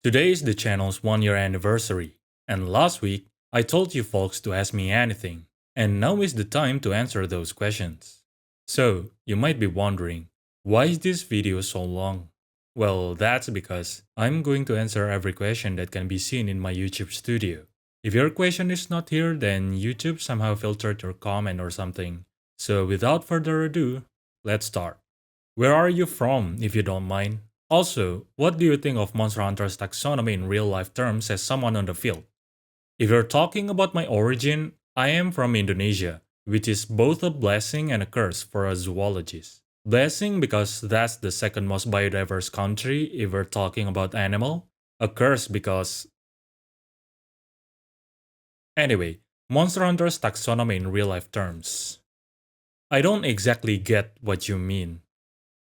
Today is the channel's 1 year anniversary, and last week I told you folks to ask me anything, and now is the time to answer those questions. So, you might be wondering, why is this video so long? Well, that's because I'm going to answer every question that can be seen in my YouTube studio. If your question is not here, then YouTube somehow filtered your comment or something. So, without further ado, let's start. Where are you from, if you don't mind? Also, what do you think of Monster Hunter's taxonomy in real life terms as someone on the field? If you're talking about my origin, I am from Indonesia, which is both a blessing and a curse for a zoologist. Blessing because that's the second most biodiverse country if we're talking about animal. A curse because... Anyway, Monster Hunter's taxonomy in real life terms. I don't exactly get what you mean.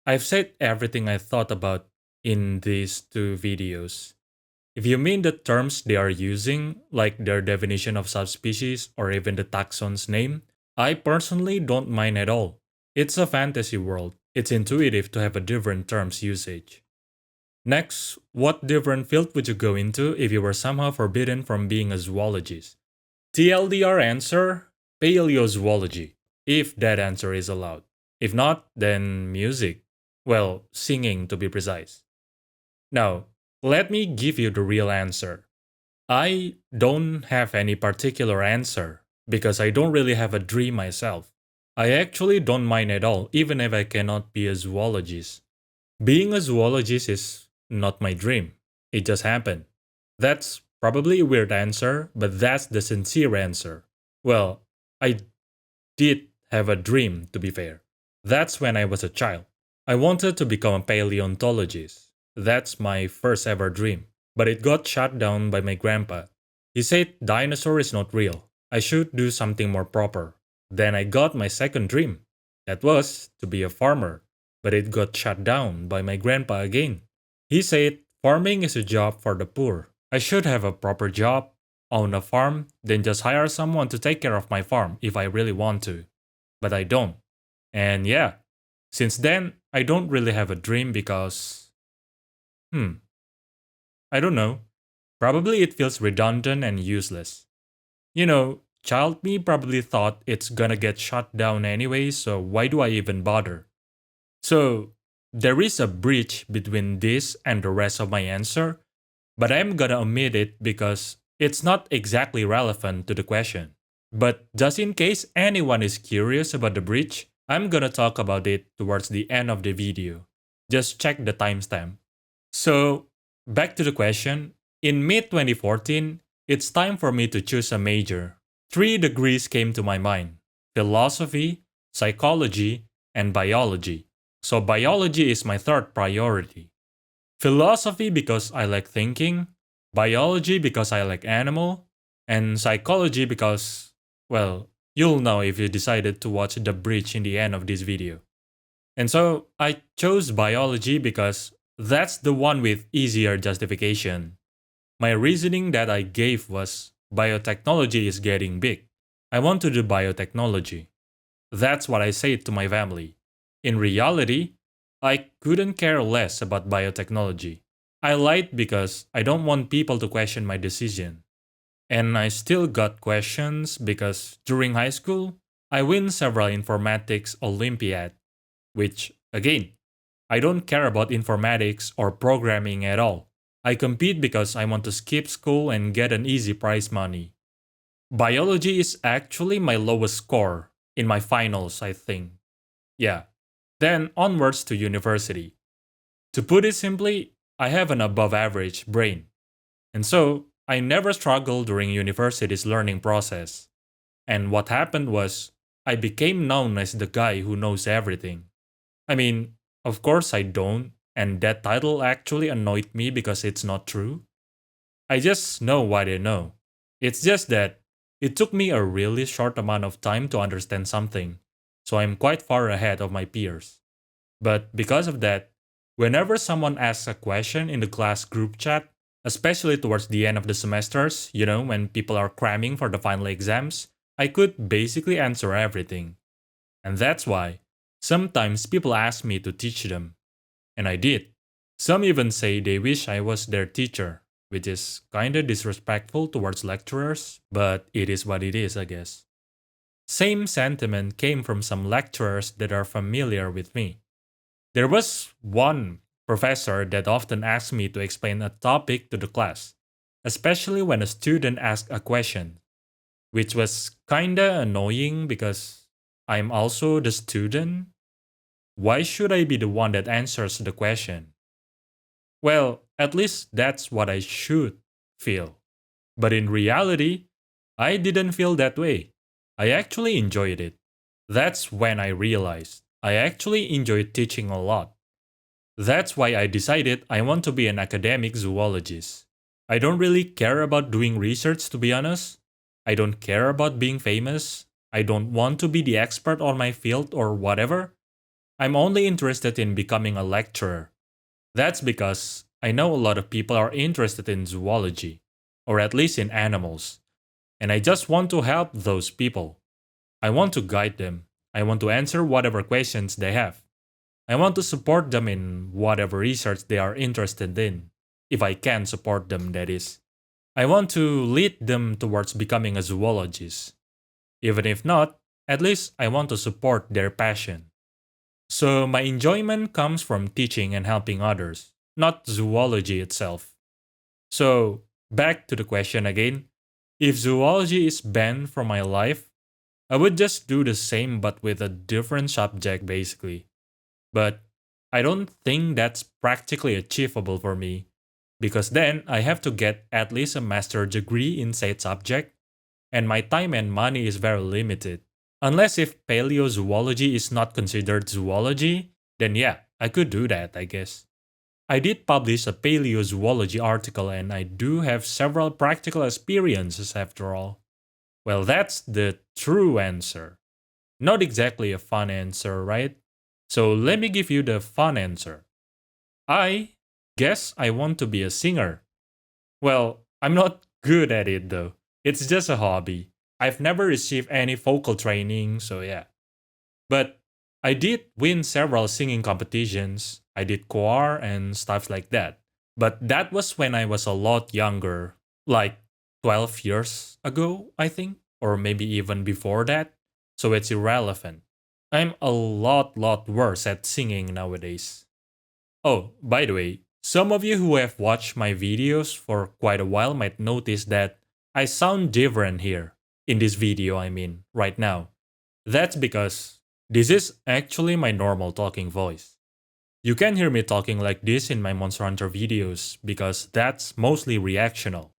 I've said everything I thought about in these two videos. If you mean the terms they are using, like their definition of subspecies or even the taxon's name, I personally don't mind at all. It's a fantasy world. It's intuitive to have a different terms usage. Next, what different field would you go into if you were somehow forbidden from being a zoologist? TLDR answer, paleozoology, if that answer is allowed. If not, then music. Well, singing to be precise. Now, let me give you the real answer. I don't have any particular answer because I don't really have a dream myself. I actually don't mind at all, even if I cannot be a zoologist. Being a zoologist is not my dream. It just happened. That's probably a weird answer, but that's the sincere answer. Well, I did have a dream, to be fair. That's when I was a child. I wanted to become a paleontologist. That's my first ever dream. But it got shut down by my grandpa. He said dinosaur is not real. I should do something more proper. Then I got my second dream. That was to be a farmer. But it got shut down by my grandpa again. He said farming is a job for the poor. I should have a proper job, own a farm, then just hire someone to take care of my farm if I really want to. But I don't. And yeah, since then, I don't really have a dream because... I don't know. Probably it feels redundant and useless. You know, child me probably thought it's gonna get shut down anyway, so why do I even bother? So, there is a bridge between this and the rest of my answer, but I'm gonna omit it because it's not exactly relevant to the question. But just in case anyone is curious about the bridge, I'm gonna talk about it towards the end of the video. Just check the timestamp. So, back to the question. In mid 2014, it's time for me to choose a major. 3 degrees came to my mind: philosophy, psychology, and biology. So, biology is my third priority. Philosophy because I like thinking, biology because I like animal, and psychology because, well, you'll know if you decided to watch the bridge in the end of this video. And so I chose biology because that's the one with easier justification. My reasoning that I gave was biotechnology is getting big. I want to do biotechnology. That's what I said to my family. In reality, I couldn't care less about biotechnology. I lied because I don't want people to question my decision. And I still got questions because during high school, I win several informatics Olympiad, which, again, I don't care about informatics or programming at all. I compete because I want to skip school and get an easy prize money. Biology is actually my lowest score in my finals, I think. Yeah. Then onwards to university. To put it simply, I have an above average brain. And so, I never struggled during university's learning process. And what happened was, I became known as the guy who knows everything. I mean, of course I don't, and that title actually annoyed me because it's not true. I just know what I know. It's just that it took me a really short amount of time to understand something, so I'm quite far ahead of my peers. But because of that, whenever someone asks a question in the class group chat, especially towards the end of the semesters, when people are cramming for the final exams, I could basically answer everything. And that's why sometimes people ask me to teach them. And I did. Some even say they wish I was their teacher, which is kinda disrespectful towards lecturers, but it is what it is, I guess. Same sentiment came from some lecturers that are familiar with me. There was one professor that often asked me to explain a topic to the class, especially when a student asked a question, which was kinda annoying because I'm also the student. Why should I be the one that answers the question? Well, at least that's what I should feel. But in reality, I didn't feel that way. I actually enjoyed it. That's when I realized I actually enjoyed teaching a lot. That's why I decided I want to be an academic zoologist. I don't really care about doing research, to be honest. I don't care about being famous. I don't want to be the expert on my field or whatever. I'm only interested in becoming a lecturer. That's because I know a lot of people are interested in zoology, or at least in animals, and I just want to help those people. I want to guide them. I want to answer whatever questions they have. I want to support them in whatever research they are interested in, if I can support them, that is. I want to lead them towards becoming a zoologist. Even if not, at least I want to support their passion. So my enjoyment comes from teaching and helping others, not zoology itself. So, back to the question again. If zoology is banned from my life, I would just do the same but with a different subject basically. But I don't think that's practically achievable for me because then I have to get at least a master's degree in said subject and my time and money is very limited. Unless if paleozoology is not considered zoology, then yeah, I could do that, I guess. I did publish a paleozoology article and I do have several practical experiences after all. Well, that's the true answer. Not exactly a fun answer, right? So let me give you the fun answer. I guess I want to be a singer. Well, I'm not good at it though. It's just a hobby. I've never received any vocal training, so yeah. But I did win several singing competitions. I did choir and stuff like that. But that was when I was a lot younger, like 12 years ago, I think, or maybe even before that. So it's irrelevant. I'm a lot worse at singing nowadays. Oh, by the way, some of you who have watched my videos for quite a while might notice that I sound different here. In this video, I mean, right now. That's because this is actually my normal talking voice. You can hear me talking like this in my Monster Hunter videos because that's mostly reactional.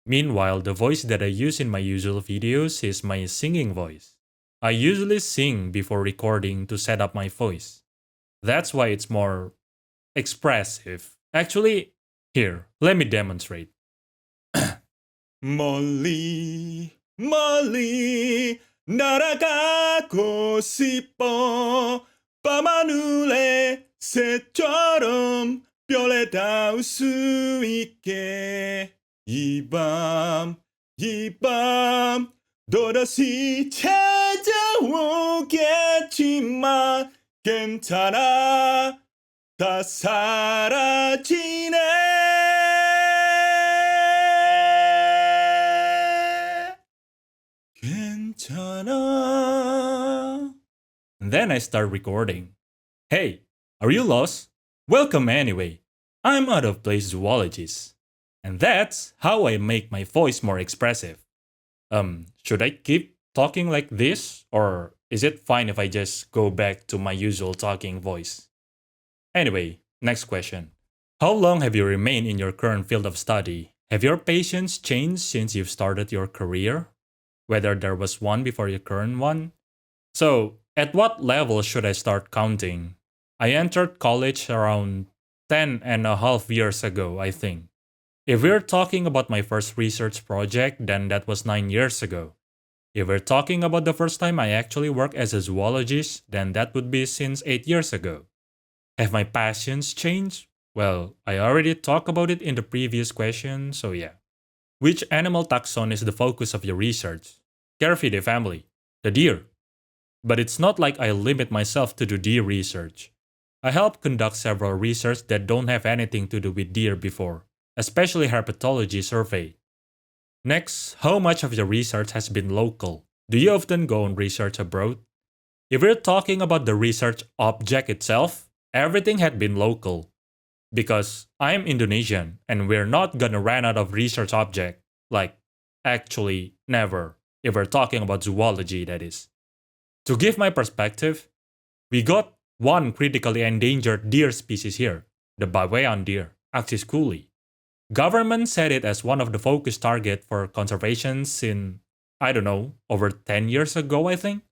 Meanwhile, the voice that I use in my usual videos is my singing voice. I usually sing before recording to set up my voice. That's why it's more expressive. Actually, here, let me demonstrate. 멀리 멀리 날아가고 싶어 밤하늘의 새처럼 별에 닿을 수 있게 이 밤 또다시 찾아오겠지만 괜찮아 다 사라지네 괜찮아. And then I start recording. Hey, are you lost? Welcome anyway. I'm out of place zoologist. And that's how I make my voice more expressive. Should I keep talking like this? Or is it fine if I just go back to my usual talking voice? Anyway, next question. How long have you remained in your current field of study? Have your patients changed since you've started your career? Whether there was one before your current one? So, at what level should I start counting? I entered college around 10.5 years ago, I think. If we're talking about my first research project, then that was 9 years ago. If we're talking about the first time I actually worked as a zoologist, then that would be since 8 years ago. Have my passions changed? Well, I already talked about it in the previous question, so yeah. Which animal taxon is the focus of your research? Carifidae family, the deer. But it's not like I limit myself to do deer research. I helped conduct several research that don't have anything to do with deer before. especially herpetology survey. Next, how much of your research has been local? Do you often go on research abroad? If we're talking about the research object itself, everything had been local. Because I'm Indonesian and we're not gonna run out of research object. Like, actually, never. If we're talking about zoology, that is. To give my perspective, we got one critically endangered deer species here, the Bawean deer, Axis cooley. Government set it as one of the focus target for conservation since, I don't know, over 10 years ago, I think.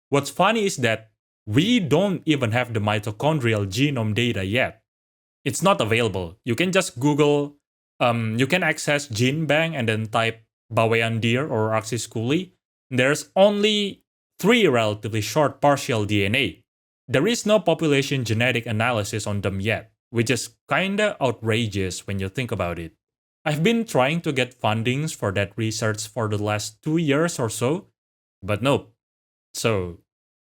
What's funny is that we don't even have the mitochondrial genome data yet. It's not available. You can just Google, you can access gene bank and then type Bawean deer or Axis cooley. There's only 3 relatively short partial DNA. There is no population genetic analysis on them yet, which is kinda outrageous when you think about it. I've been trying to get fundings for that research for the last 2 years or so, but nope. So,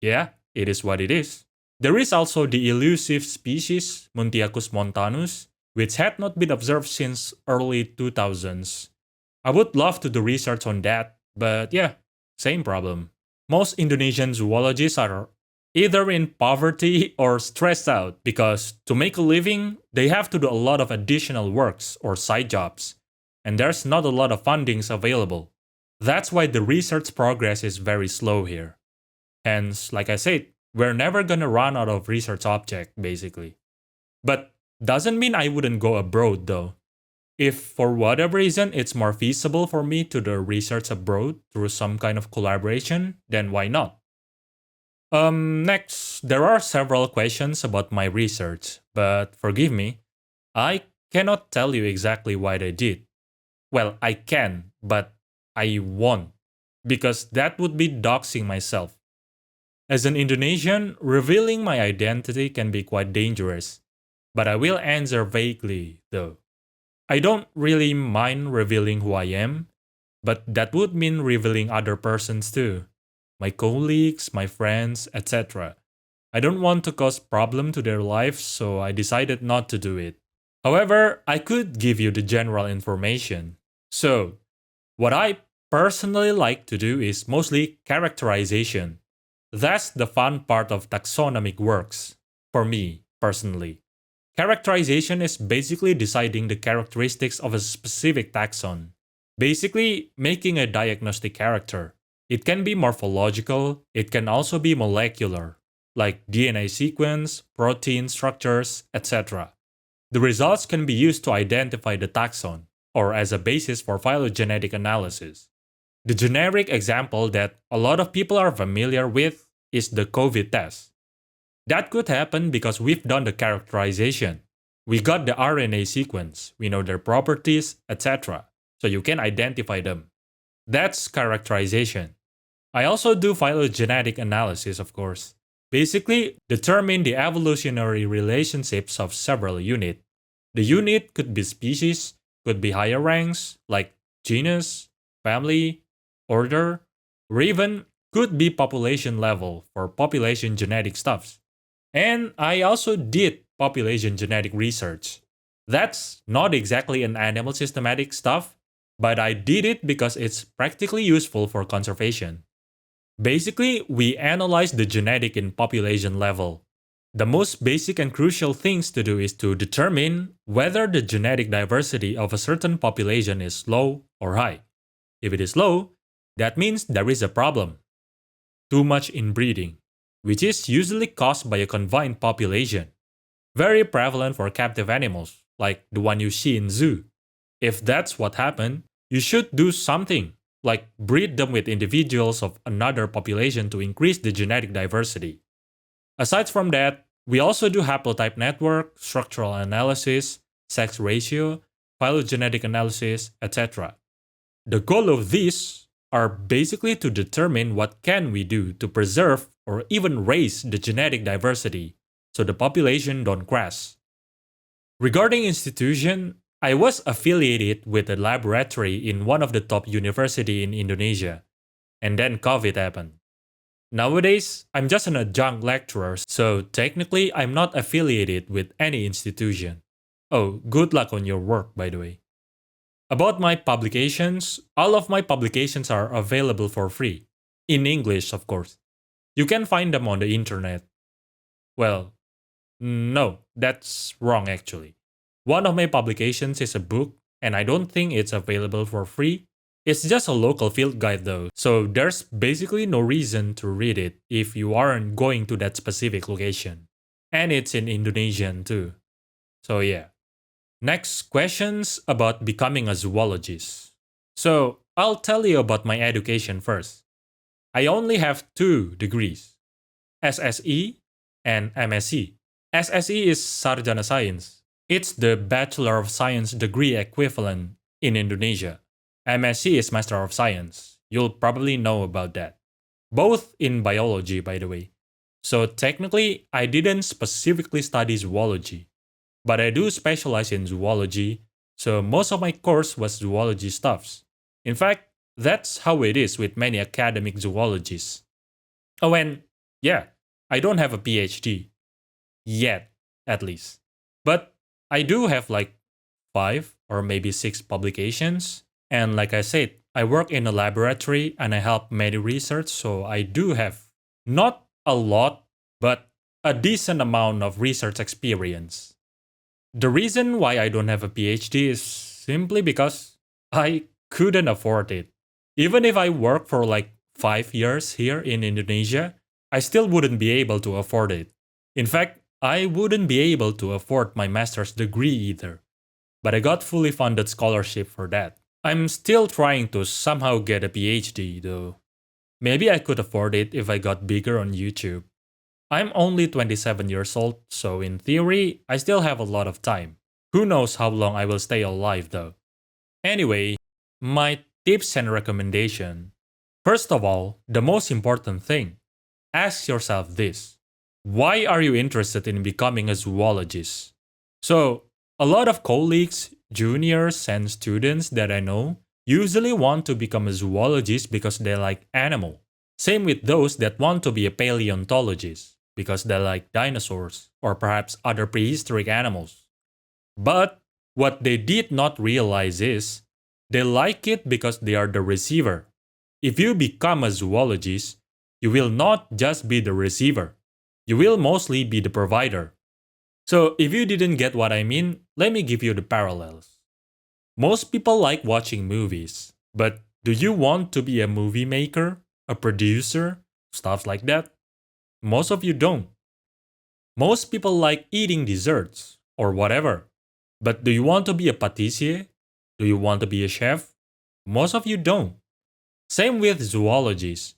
yeah, it is what it is. There is also the elusive species Muntiacus montanus, which had not been observed since early 2000s. I would love to do research on that, but yeah, same problem. Most Indonesian zoologists are either in poverty or stressed out because to make a living, they have to do a lot of additional works or side jobs, and there's not a lot of fundings available. That's why the research progress is very slow here. Hence, like I said, we're never gonna run out of research object, basically. But doesn't mean I wouldn't go abroad though. If for whatever reason it's more feasible for me to do research abroad through some kind of collaboration, then why not? Next, there are several questions about my research, but forgive me, I cannot tell you exactly what I did. Well, I can, but I won't, because that would be doxing myself. As an Indonesian, revealing my identity can be quite dangerous, but I will answer vaguely, though. I don't really mind revealing who I am, but that would mean revealing other persons too. My colleagues, my friends, etc. I don't want to cause problem to their lives, so I decided not to do it. However, I could give you the general information. So, what I personally like to do is mostly characterization. That's the fun part of taxonomic works, for me, personally. Characterization is basically deciding the characteristics of a specific taxon. Basically, making a diagnostic character. It can be morphological, it can also be molecular, like DNA sequence, protein structures, etc. The results can be used to identify the taxon, or as a basis for phylogenetic analysis. The generic example that a lot of people are familiar with is the COVID test. That could happen because we've done the characterization. We got the RNA sequence, we know their properties, etc. So you can identify them. That's characterization. I also do phylogenetic analysis, of course. Basically, determine the evolutionary relationships of several units. The unit could be species, could be higher ranks, like genus, family, order, or even could be population level for population genetic stuffs. And I also did population genetic research. That's not exactly an animal systematic stuff, but I did it because it's practically useful for conservation. Basically, we analyze the genetic in population level. The most basic and crucial things to do is to determine whether the genetic diversity of a certain population is low or high. If it is low, that means there is a problem. Too much inbreeding, which is usually caused by a confined population. Very prevalent for captive animals, like the one you see in zoo. If that's what happened, you should do something, like breed them with individuals of another population to increase the genetic diversity. Aside from that, we also do haplotype network, structural analysis, sex ratio, phylogenetic analysis, etc. The goal of these are basically to determine what can we do to preserve or even raise the genetic diversity so the population don't crash. Regarding institution, I was affiliated with a laboratory in one of the top university in Indonesia, and then COVID happened. Nowadays, I'm just an adjunct lecturer, so technically I'm not affiliated with any institution. Oh, good luck on your work, by the way. About my publications, all of my publications are available for free. In English, of course. You can find them on the internet. Well, no, that's wrong actually. One of my publications is a book, and I don't think it's available for free. It's just a local field guide though, so there's basically no reason to read it if you aren't going to that specific location. And it's in Indonesian too. So yeah. Next questions about becoming a zoologist. So I'll tell you about my education first. I only have two degrees, SSE and MSc. SSE is Sarjana Science. It's the Bachelor of Science degree equivalent in Indonesia. MSc is Master of Science. You'll probably know about that. Both in biology, by the way. So technically, I didn't specifically study zoology, but I do specialize in zoology, so most of my course was zoology stuffs. In fact, that's how it is with many academic zoologists. Oh, and yeah, I don't have a PhD. Yet, at least. But I do have like 5 or maybe 6 publications. And like I said, I work in a laboratory and I help many research, so I do have not a lot, but a decent amount of research experience. The reason why I don't have a PhD is simply because I couldn't afford it. Even if I work for like 5 years here in Indonesia, I still wouldn't be able to afford it. In fact, I wouldn't be able to afford my master's degree either. But I got fully funded scholarship for that. I'm still trying to somehow get a PhD though. Maybe I could afford it if I got bigger on YouTube. I'm only 27 years old, so in theory, I still have a lot of time. Who knows how long I will stay alive though. Anyway, my tips and recommendation. First of all, the most important thing. Ask yourself this. Why are you interested in becoming a zoologist? So, a lot of colleagues, juniors, and students that I know usually want to become a zoologist because they like animal. Same with those that want to be a paleontologist because they like dinosaurs or perhaps other prehistoric animals. But what they did not realize is they like it because they are the receiver. If you become a zoologist, you will not just be the receiver. You will mostly be the provider. So if you didn't get what I mean, let me give you the parallels. Most people like watching movies, but do you want to be a movie maker, a producer, stuff like that? Most of you don't. Most people like eating desserts or whatever, but do you want to be a patissier? Do you want to be a chef? Most of you don't. Same with zoologists.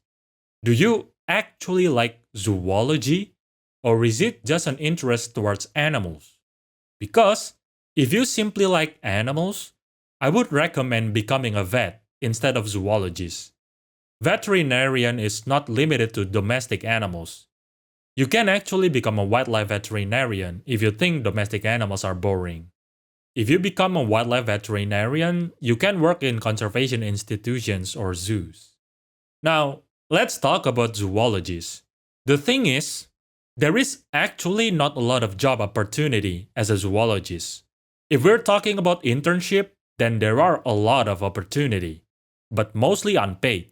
Do you actually like zoology? Or is it just an interest towards animals? Because if you simply like animals, I would recommend becoming a vet instead of zoologist. Veterinarian is not limited to domestic animals. You can actually become a wildlife veterinarian if you think domestic animals are boring. If you become a wildlife veterinarian, you can work in conservation institutions or zoos. Now, let's talk about zoologists. The thing is, there is actually not a lot of job opportunity as a zoologist. If we're talking about internship, then there are a lot of opportunity, but mostly unpaid.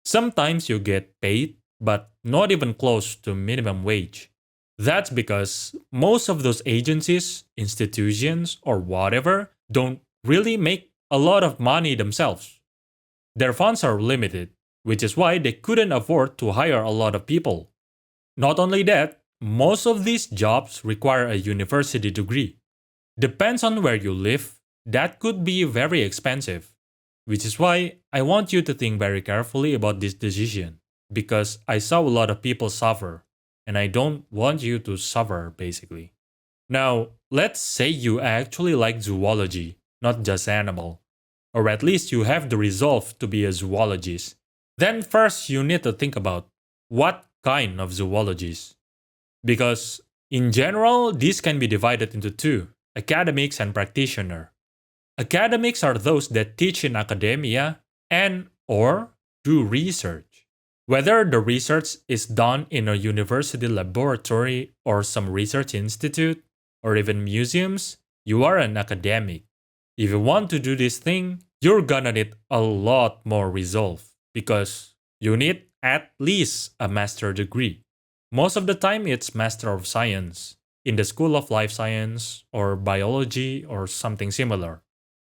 Sometimes you get paid, but not even close to minimum wage. That's because most of those agencies, institutions, or whatever don't really make a lot of money themselves. Their funds are limited, which is why they couldn't afford to hire a lot of people. Not only that, most of these jobs require a university degree. Depends on where you live, that could be very expensive. Which is why I want you to think very carefully about this decision. Because I saw a lot of people suffer, and I don't want you to suffer basically. Now, let's say you actually like zoology, not just animal. Or at least you have the resolve to be a zoologist. Then first you need to think about what kind of zoologist. Because in general, these can be divided into two, academics and practitioner. Academics are those that teach in academia and or do research. Whether the research is done in a university laboratory or some research institute or even museums, You are an academic. If you want to do this thing, you're gonna need a lot more resolve because you need at least a master degree. Most of the time, it's Master of Science in the School of Life Science or Biology or something similar.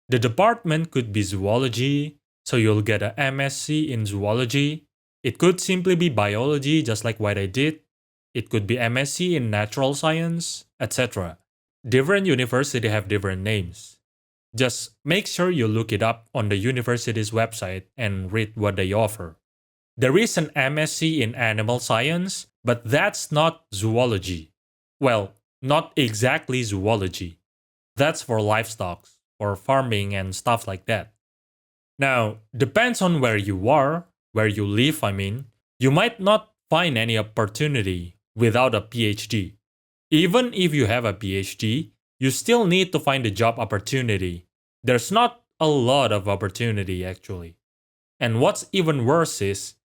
The department could be Zoology, so you'll get a MSc in Zoology. It could simply be Biology, just like what I did. It could be MSc in Natural Science, etc. Different universities have different names. Just make sure you look it up on the university's website and read what they offer. There is an MSc in Animal Science, but that's not zoology. Well, not exactly zoology. That's for livestock, or farming and stuff like that. Now, depends on where you are, where you live, I mean. You might not find any opportunity without a PhD. Even if you have a PhD, you still need to find a job opportunity. There's not a lot of opportunity actually. And what's even worse is,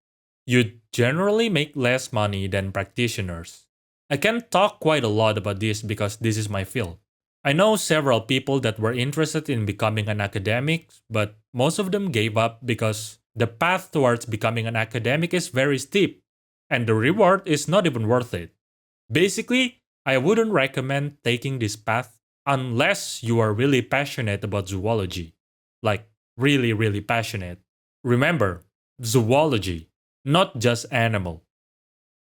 you generally make less money than practitioners. I can talk quite a lot about this because this is my field. I know several people that were interested in becoming an academic, but most of them gave up because the path towards becoming an academic is very steep, and the reward is not even worth it. Basically, I wouldn't recommend taking this path unless you are really passionate about zoology. Like, really, really passionate. Remember, zoology, not just animal.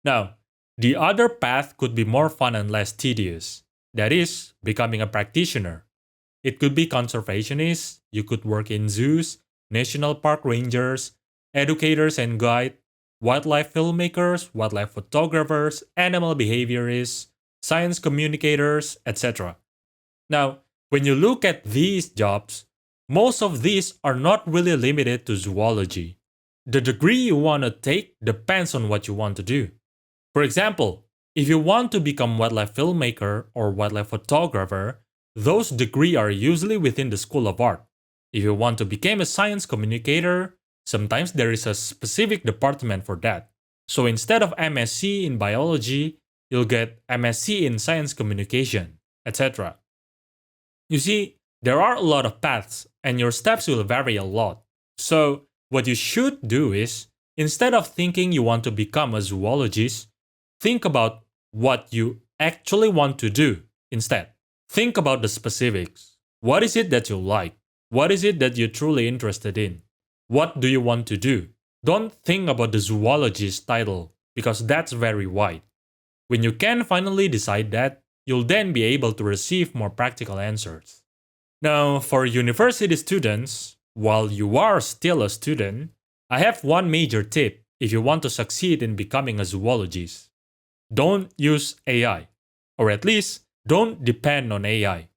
Now, the other path could be more fun and less tedious. That is, becoming a practitioner. It could be conservationist, you could work in zoos, national park rangers, educators and guide, wildlife filmmakers, wildlife photographers, animal behaviorists, science communicators, etc. Now, when you look at these jobs, most of these are not really limited to zoology. The degree you want to take depends on what you want to do. For example, if you want to become wildlife filmmaker or wildlife photographer, those degrees are usually within the School of Art. If you want to become a science communicator, sometimes there is a specific department for that. So instead of MSc in biology, you'll get MSc in science communication, etc. You see, there are a lot of paths and your steps will vary a lot. So what you should do is, instead of thinking you want to become a zoologist, think about what you actually want to do instead. Think about the specifics. What is it that you like? What is it that you're truly interested in? What do you want to do? Don't think about the zoologist title because that's very wide. When you can finally decide that, you'll then be able to receive more practical answers. Now, for university students, while you are still a student, I have one major tip if you want to succeed in becoming a zoologist. Don't use AI, or at least don't depend on AI.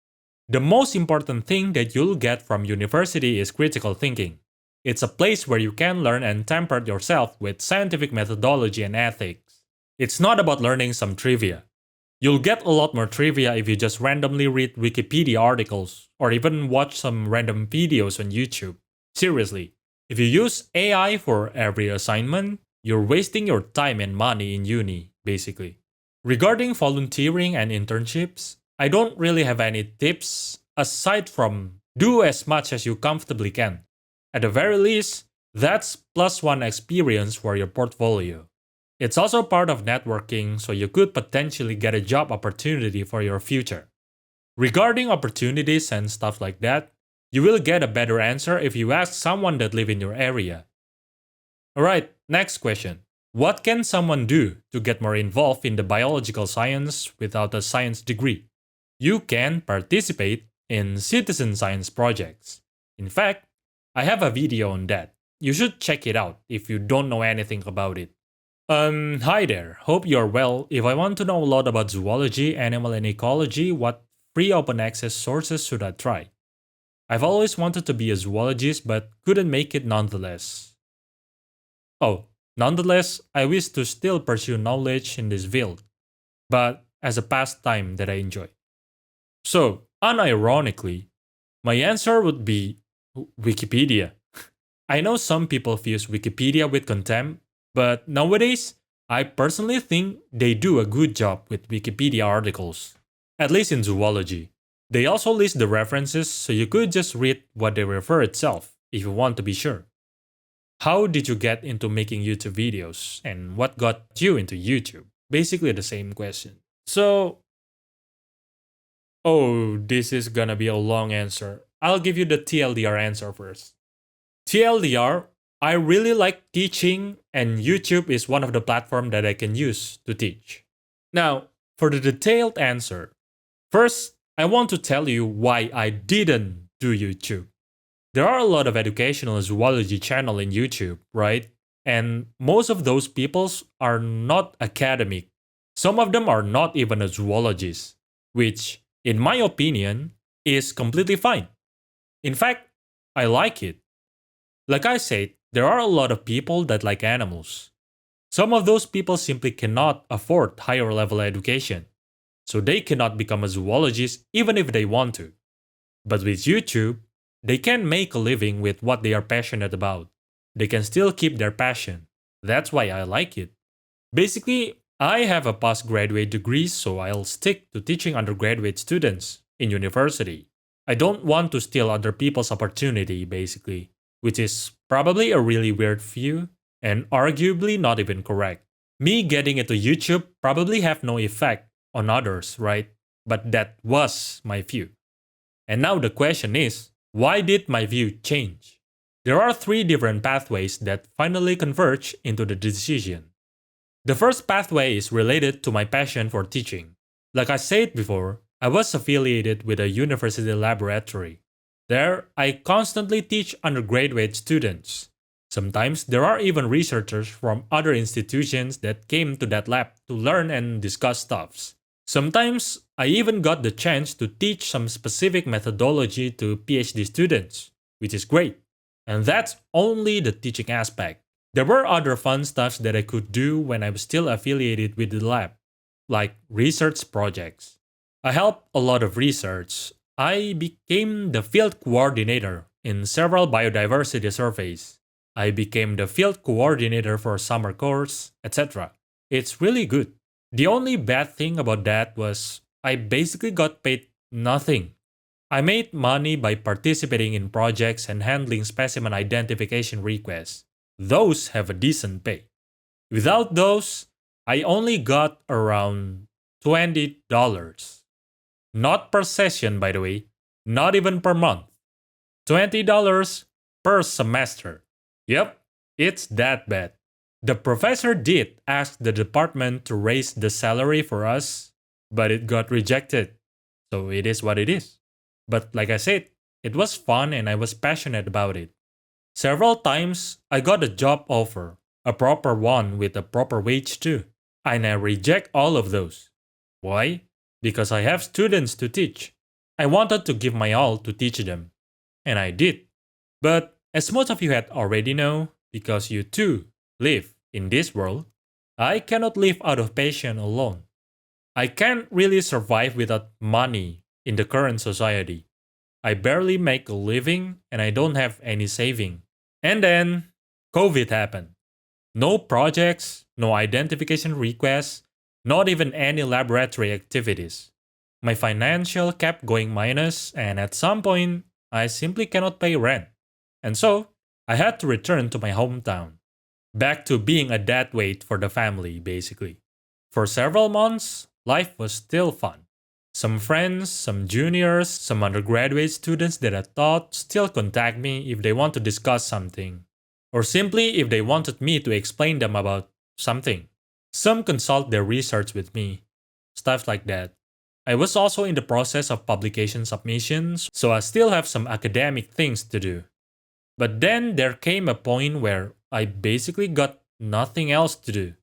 The most important thing that you'll get from university is critical thinking. It's a place where you can learn and temper yourself with scientific methodology and ethics. It's not about learning some trivia. You'll get a lot more trivia if you just randomly read Wikipedia articles or even watch some random videos on YouTube. Seriously, if you use AI for every assignment, you're wasting your time and money in uni, basically. Regarding volunteering and internships, I don't really have any tips aside from do as much as you comfortably can. At the very least, that's +1 experience for your portfolio. It's also part of networking, so you could potentially get a job opportunity for your future. Regarding opportunities and stuff like that, you will get a better answer if you ask someone that live in your area. Alright, next question. What can someone do to get more involved in the biological science without a science degree? You can participate in citizen science projects. In fact, I have a video on that. You should check it out if you don't know anything about it. Hi there. Hope you're well. If I want to know a lot about zoology, animal and ecology, what free open access sources should I try? I've always wanted to be a zoologist but couldn't make it nonetheless. Nonetheless, I wish to still pursue knowledge in this field, but as a pastime that I enjoy. So, unironically, my answer would be Wikipedia. I know some people use Wikipedia with contempt, but nowadays, I personally think they do a good job with Wikipedia articles, at least in zoology. They also list the references so you could just read what they refer itself if you want to be sure. How did you get into making YouTube videos and what got you into YouTube? Basically the same question. So, oh, this is gonna be a long answer. I'll give you the TLDR answer first. TLDR, I really like teaching, and YouTube is one of the platforms that I can use to teach. Now, for the detailed answer, first, I want to tell you why I didn't do YouTube. There are a lot of educational zoology channel in YouTube, right? And most of those peoples are not academic. Some of them are not even a zoologist, which, in my opinion, is completely fine. In fact, I like it. Like I said, there are a lot of people that like animals. Some of those people simply cannot afford higher level education, so they cannot become a zoologist even if they want to. But with YouTube, they can make a living with what they are passionate about. They can still keep their passion. That's why I like it. Basically, I have a postgraduate degree, so I'll stick to teaching undergraduate students in university. I don't want to steal other people's opportunity, basically, which is probably a really weird view and arguably not even correct. Me getting into YouTube probably have no effect on others, right? But that was my view. And now the question is, why did my view change? There are three different pathways that finally converge into the decision. The first pathway is related to my passion for teaching. Like I said before, I was affiliated with a university laboratory. There, I constantly teach undergraduate students. Sometimes there are even researchers from other institutions that came to that lab to learn and discuss stuffs. Sometimes I even got the chance to teach some specific methodology to PhD students, which is great. And that's only the teaching aspect. There were other fun stuff that I could do when I was still affiliated with the lab, like research projects. I helped a lot of research. I became the field coordinator in several biodiversity surveys. I became the field coordinator for summer course, etc. It's really good. The only bad thing about that was I basically got paid nothing. I made money by participating in projects and handling specimen identification requests. Those have a decent pay. Without those, I only got around $20. Not per session, by the way, not even per month. $20 per semester. Yep, it's that bad. The professor did ask the department to raise the salary for us, but it got rejected. So it is what it is. But like I said, it was fun and I was passionate about it. Several times I got a job offer, a proper one with a proper wage too. And I reject all of those. Why? Because I have students to teach. I wanted to give my all to teach them. And I did. But as most of you had already know, because you too live in this world, I cannot live out of passion alone. I can't really survive without money in the current society. I barely make a living and I don't have any saving. And then COVID happened. No projects, no identification requests, not even any laboratory activities. My financial kept going minus, and at some point, I simply cannot pay rent. And so, I had to return to my hometown. Back to being a dead weight for the family, basically. For several months, life was still fun. Some friends, some juniors, some undergraduate students that I taught still contact me if they want to discuss something. Or simply if they wanted me to explain them about something. Some consult their research with me. Stuff like that. I was also in the process of publication submissions, so I still have some academic things to do. But then there came a point where I basically got nothing else to do.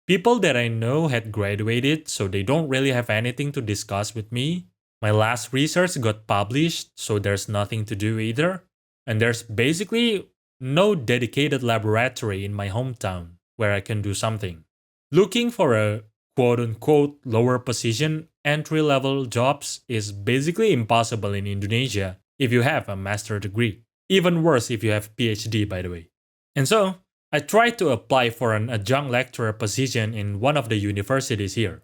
People that I know had graduated, so they don't really have anything to discuss with me. My last research got published, so there's nothing to do either. And there's basically no dedicated laboratory in my hometown where I can do something. Looking for a quote-unquote lower position entry-level jobs is basically impossible in Indonesia if you have a master's degree. Even worse if you have PhD, by the way. And so, I tried to apply for an adjunct lecturer position in one of the universities here.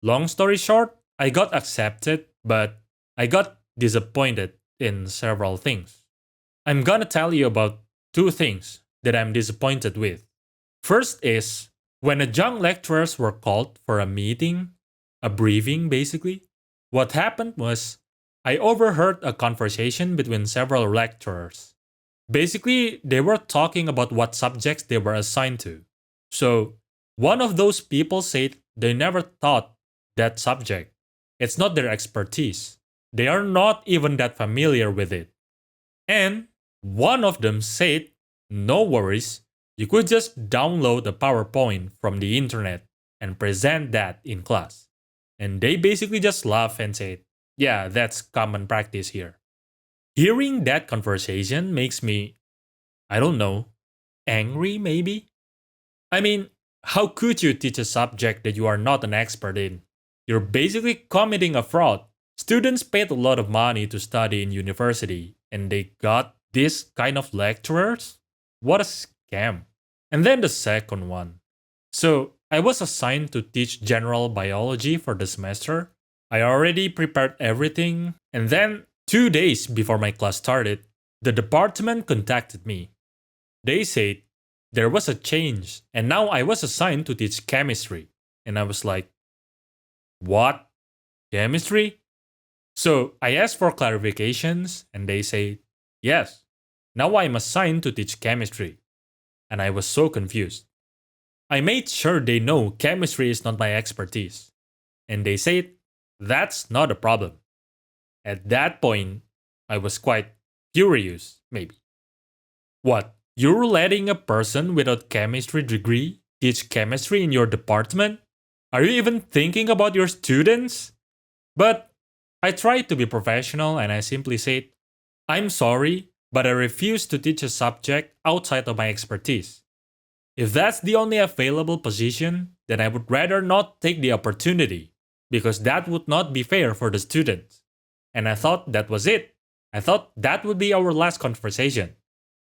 Long story short, I got accepted, but I got disappointed in several things. I'm gonna tell you about two things that I'm disappointed with. First is when the young lecturers were called for a meeting, a briefing basically, what happened was I overheard a conversation between several lecturers. Basically, they were talking about what subjects they were assigned to. So, one of those people said they never taught that subject. It's not their expertise. They are not even that familiar with it. And one of them said, no worries, you could just download a PowerPoint from the internet and present that in class. And they basically just laughed and said, yeah, that's common practice here. Hearing that conversation makes me, I don't know, angry maybe? I mean, how could you teach a subject that you are not an expert in? You're basically committing a fraud. Students paid a lot of money to study in university, and they got this kind of lecturers? What a scam. And then the second one. So, I was assigned to teach general biology for the semester. I already prepared everything, and then 2 days before my class started, the department contacted me. They said there was a change, and now I was assigned to teach chemistry. And I was like, what? Chemistry? So I asked for clarifications, and they said, yes, now I'm assigned to teach chemistry. And I was so confused. I made sure they know chemistry is not my expertise. And they said, that's not a problem. At that point, I was quite furious, maybe. What? You're letting a person without chemistry degree teach chemistry in your department? Are you even thinking about your students? But I tried to be professional and I simply said, I'm sorry, but I refuse to teach a subject outside of my expertise. If that's the only available position, then I would rather not take the opportunity, because that would not be fair for the students. And I thought that was it. I thought that would be our last conversation.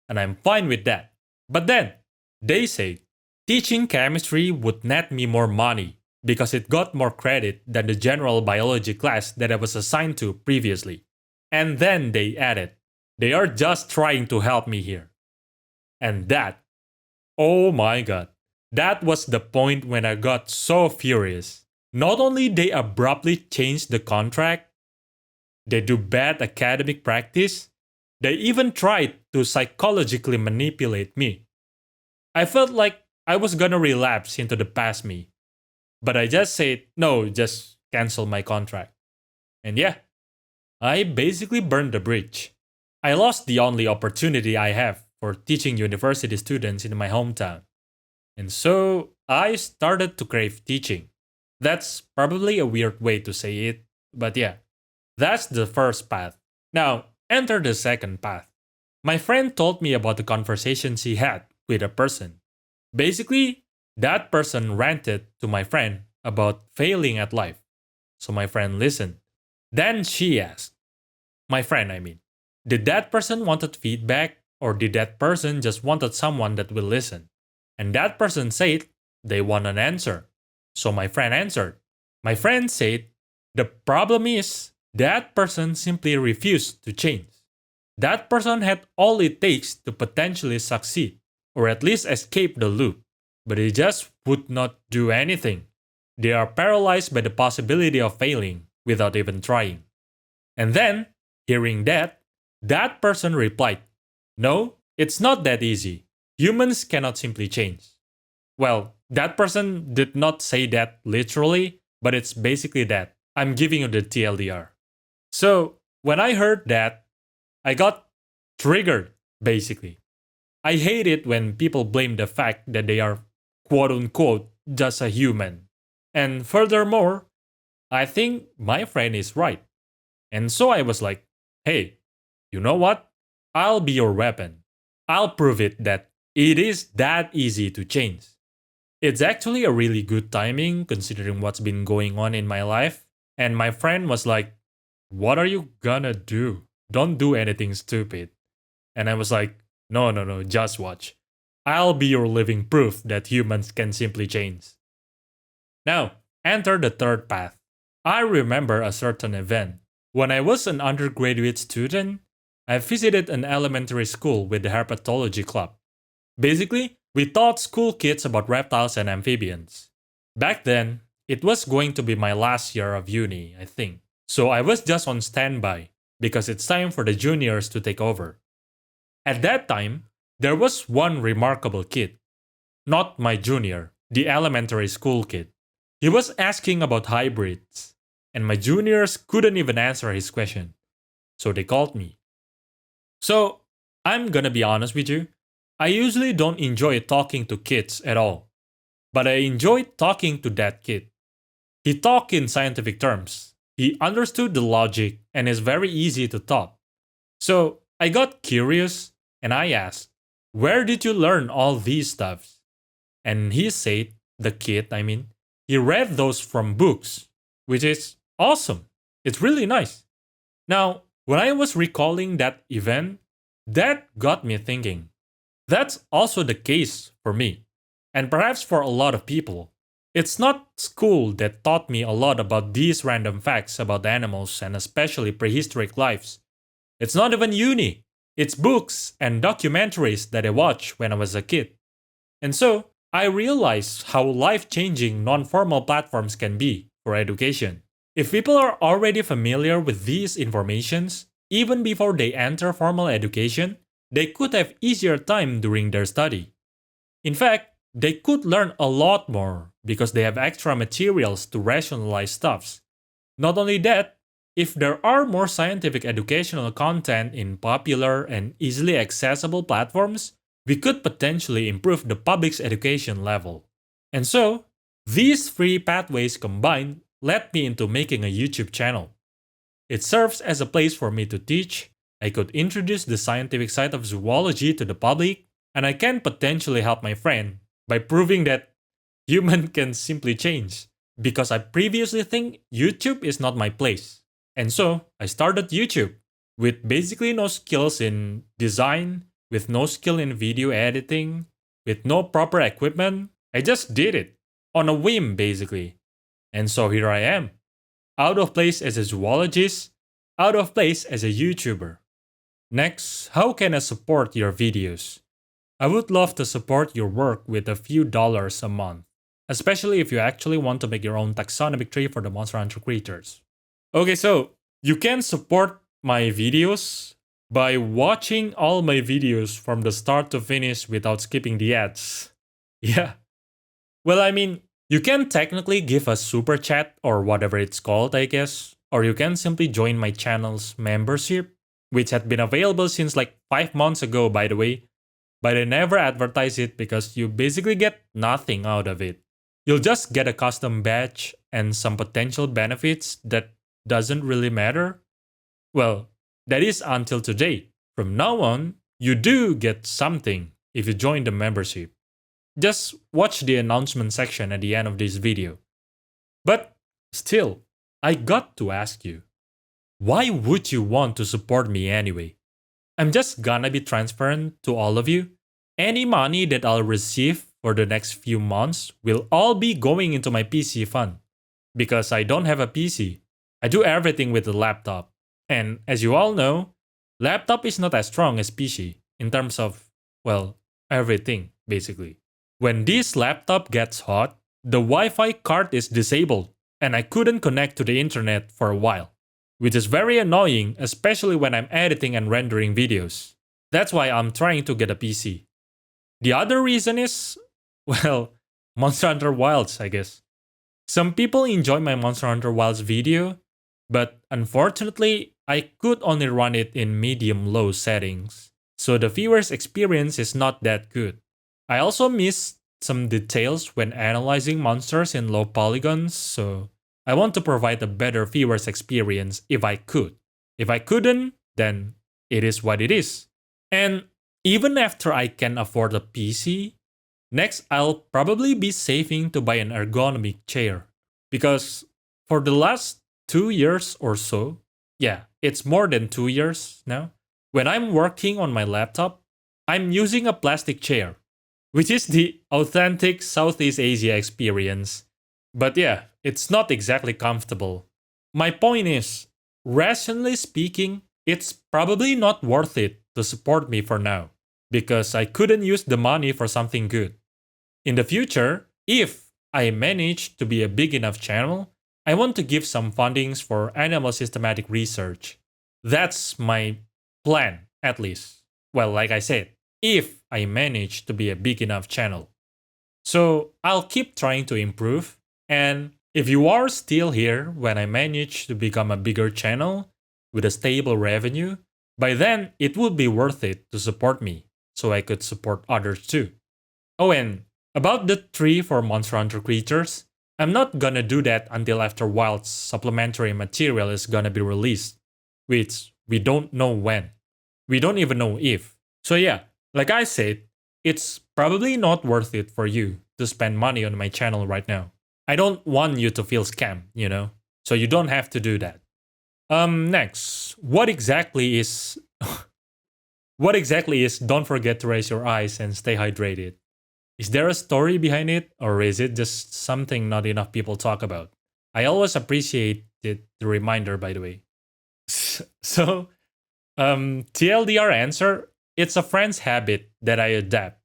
And I'm fine with that. But then, they said, teaching chemistry would net me more money because it got more credit than the general biology class that I was assigned to previously. And then they added, they are just trying to help me here. And that, oh my god, that was the point when I got so furious. Not only they abruptly changed the contract, they do bad academic practice, they even tried to psychologically manipulate me. I felt like I was gonna relapse into the past me. But I just said, no, just cancel my contract. And yeah, I basically burned the bridge. I lost the only opportunity I have for teaching university students in my hometown. And so I started to crave teaching. That's probably a weird way to say it, but yeah, that's the first path. Now, enter the second path. My friend told me about the conversations he had with a person. Basically, that person ranted to my friend about failing at life. So my friend listened. Then she asked, my friend, I mean, did that person wanted feedback or did that person just wanted someone that will listen? And that person said they want an answer. So my friend answered. My friend said, the problem is that person simply refused to change. That person had all it takes to potentially succeed, or at least escape the loop, but they just would not do anything. They are paralyzed by the possibility of failing without even trying. And then, hearing that, that person replied, no, it's not that easy. Humans cannot simply change. Well, that person did not say that literally, but it's basically that. I'm giving you the TLDR. So, when I heard that, I got triggered, basically. I hate it when people blame the fact that they are quote unquote just a human. And furthermore, I think my friend is right. And so I was like, hey, you know what? I'll be your weapon. I'll prove it that it is that easy to change. It's actually a really good timing considering what's been going on in my life. And my friend was like, what are you gonna do? Don't do anything stupid. And I was like, no, just watch. I'll be your living proof that humans can simply change. Now, enter the third path. I remember a certain event When I was an undergraduate student, I visited an elementary school with the herpetology club. Basically, we taught school kids about reptiles and amphibians. Back then, it was going to be my last year of uni, I think. So I was just on standby because it's time for the juniors to take over. At that time, there was one remarkable kid. Not my junior, the elementary school kid. He was asking about hybrids, and my juniors couldn't even answer his question. So they called me. So, I'm gonna be honest with you. I usually don't enjoy talking to kids at all. But I enjoyed talking to that kid. He talked in scientific terms. He understood the logic and is very easy to talk. So, I got curious and I asked, "Where did you learn all these stuffs?" And he said, the kid, I mean, he read those from books, which is awesome. It's really nice. Now, when I was recalling that event, that got me thinking. That's also the case for me, and perhaps for a lot of people. It's not school that taught me a lot about these random facts about animals and especially prehistoric lives. It's not even uni. It's books and documentaries that I watched when I was a kid. And so, I realized how life-changing non-formal platforms can be for education. If people are already familiar with these informations, even before they enter formal education, they could have easier time during their study. In fact, they could learn a lot more because they have extra materials to rationalize stuffs. Not only that, if there are more scientific educational content in popular and easily accessible platforms, we could potentially improve the public's education level. And so, these three pathways combined led me into making a YouTube channel. It serves as a place for me to teach, I could introduce the scientific side of zoology to the public, and I can potentially help my friend by proving that human can simply change. Because I previously think YouTube is not my place. And so, I started YouTube with basically no skills in design, with no skill in video editing, with no proper equipment. I just did it on a whim basically. And so here I am, out of place as a zoologist, out of place as a YouTuber. Next, how can I support your videos? I would love to support your work with a few dollars a month, especially if you actually want to make your own taxonomic tree for the Monster Hunter creatures. Okay, so you can support my videos by watching all my videos from the start to finish without skipping the ads. Yeah. Well, I mean, you can technically give a super chat or whatever it's called, I guess, or you can simply join my channel's membership, which had been available since like 5 months ago, by the way, but I never advertise it because you basically get nothing out of it. You'll just get a custom badge and some potential benefits that doesn't really matter. Well, that is until today. From now on, you do get something if you join the membership. Just watch the announcement section at the end of this video. But still, I got to ask you, why would you want to support me anyway? I'm just gonna be transparent to all of you. Any money that I'll receive for the next few months will all be going into my PC fund. Because I don't have a PC. I do everything with a laptop. And as you all know, laptop is not as strong as PC in terms of, well, everything basically. When this laptop gets hot, the Wi-Fi card is disabled and I couldn't connect to the internet for a while, which is very annoying, especially when I'm editing and rendering videos. That's why I'm trying to get a PC. The other reason is, well, Monster Hunter Wilds, I guess. Some people enjoy my Monster Hunter Wilds video, but unfortunately, I could only run it in medium-low settings, so the viewer's experience is not that good. I also missed some details when analyzing monsters in low polygons, so I want to provide a better viewer's experience if I could. If I couldn't, then it is what it is. And even after I can afford a PC, next I'll probably be saving to buy an ergonomic chair. Because for the last 2 years or so, yeah, it's more than 2 years now, when I'm working on my laptop, I'm using a plastic chair, which is the authentic Southeast Asia experience. But yeah, it's not exactly comfortable. My point is, rationally speaking, it's probably not worth it to support me for now, because I couldn't use the money for something good. In the future, if I manage to be a big enough channel, I want to give some fundings for animal systematic research. That's my plan, at least. Well, like I said, if I manage to be a big enough channel. So I'll keep trying to improve. And if you are still here when I manage to become a bigger channel with a stable revenue, by then it would be worth it to support me so I could support others too. Oh, and about the tree for Monster Hunter creatures, I'm not gonna do that until after Wild's supplementary material is gonna be released, which we don't know when. We don't even know if. So yeah, like I said, it's probably not worth it for you to spend money on my channel right now. I don't want you to feel scammed, you know? So you don't have to do that. Next, what exactly is what exactly is don't forget to raise your eyes and stay hydrated? Is there a story behind it, or is it just something not enough people talk about? I always appreciate the reminder, by the way. So, TLDR answer, it's a friend's habit that I adapt.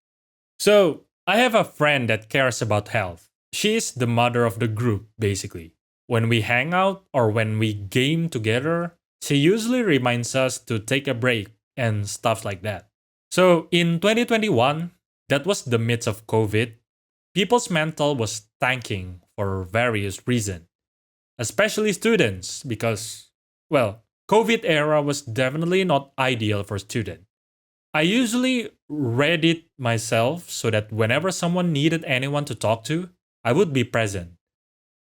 So, I have a friend that cares about health. She's the mother of the group, basically. When we hang out or when we game together, she usually reminds us to take a break and stuff like that. So, in 2021, that was the midst of COVID, people's mental was tanking for various reasons, especially students, because, well, COVID era was definitely not ideal for students. I usually read it myself so that whenever someone needed anyone to talk to, I would be present.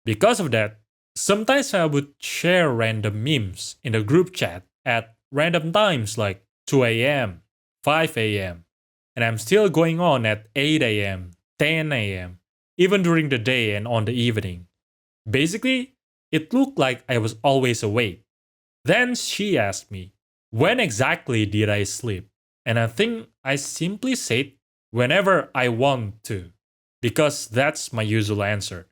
Because of that, sometimes I would share random memes in the group chat at random times like 2 a.m., 5 a.m., and I'm still going on at 8 a.m., 10 a.m., even during the day and on the evening. Basically, it looked like I was always awake. Then she asked me, when exactly did I sleep? And I think I simply said, whenever I want to, because that's my usual answer.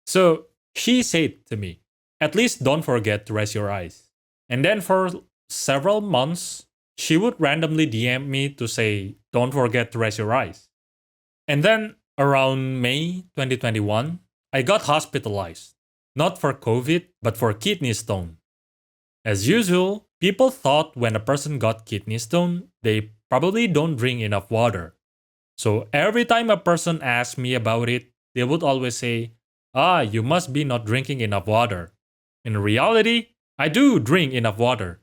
So she said to me, at least don't forget to rest your eyes. And then for several months, she would randomly DM me to say, don't forget to rest your eyes. And then around May 2021, I got hospitalized. Not for COVID, but for kidney stone. As usual, people thought when a person got kidney stone, they probably don't drink enough water. So every time a person asked me about it, they would always say, you must be not drinking enough water. In reality, I do drink enough water.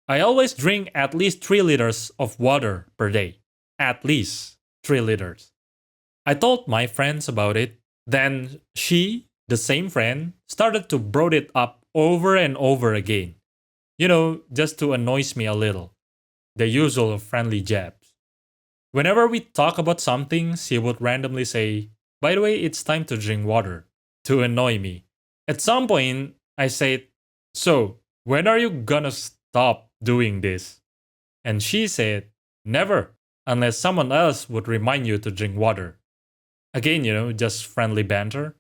I always drink at least 3 liters of water per day. At least 3 liters. I told my friends about it. Then she, the same friend, started to brought it up over and over again. You know, just to annoy me a little. The usual friendly jabs. Whenever we talk about something, she would randomly say, by the way, it's time to drink water, to annoy me. At some point, I said, so, when are you gonna stop doing this? And she said, never, unless someone else would remind you to drink water. Again, you know, just friendly banter.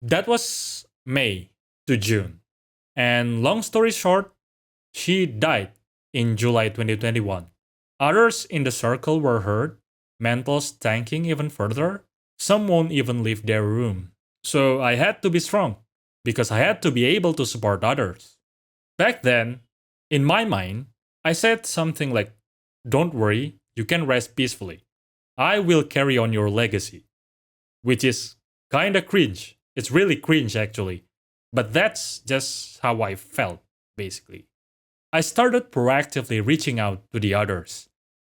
That was May to June. And long story short, she died in July 2021. Others in the circle were hurt, mentals tanking even further. Some won't even leave their room. So I had to be strong, because I had to be able to support others. Back then, in my mind, I said something like, don't worry, you can rest peacefully. I will carry on your legacy. Which is kinda cringe. It's really cringe actually. But that's just how I felt, basically. I started proactively reaching out to the others,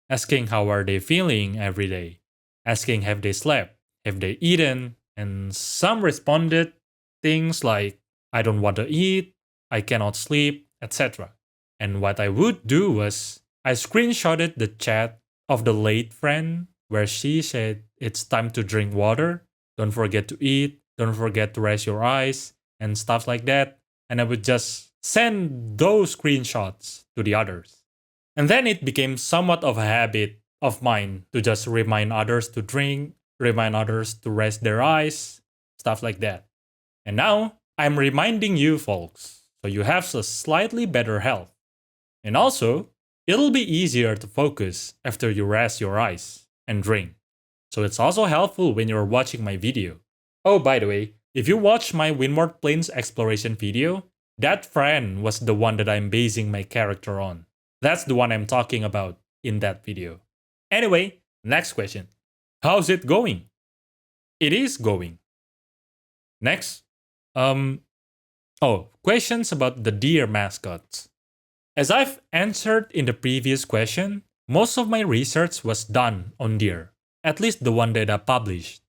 asking how are they feeling every day, asking have they slept, have they eaten, and some responded things like I don't want to eat, I cannot sleep, etc. And what I would do was I screenshotted the chat of the late friend where she said it's time to drink water, don't forget to eat, don't forget to rest your eyes, and stuff like that. And I would just send those screenshots to the others. And then it became somewhat of a habit of mine to just remind others to drink, remind others to rest their eyes, stuff like that. And now I'm reminding you folks. so you have a slightly better health. And also, it'll be easier to focus after you rest your eyes and drink. So it's also helpful when you're watching my video. Oh, by the way, if you watch my Windward Plains exploration video, that friend was the one that I'm basing my character on. That's the one I'm talking about in that video. Anyway, next question. How's it going? It is going. Next. Questions about the deer mascots. As I've answered in the previous question, most of my research was done on deer, at least the one that I published,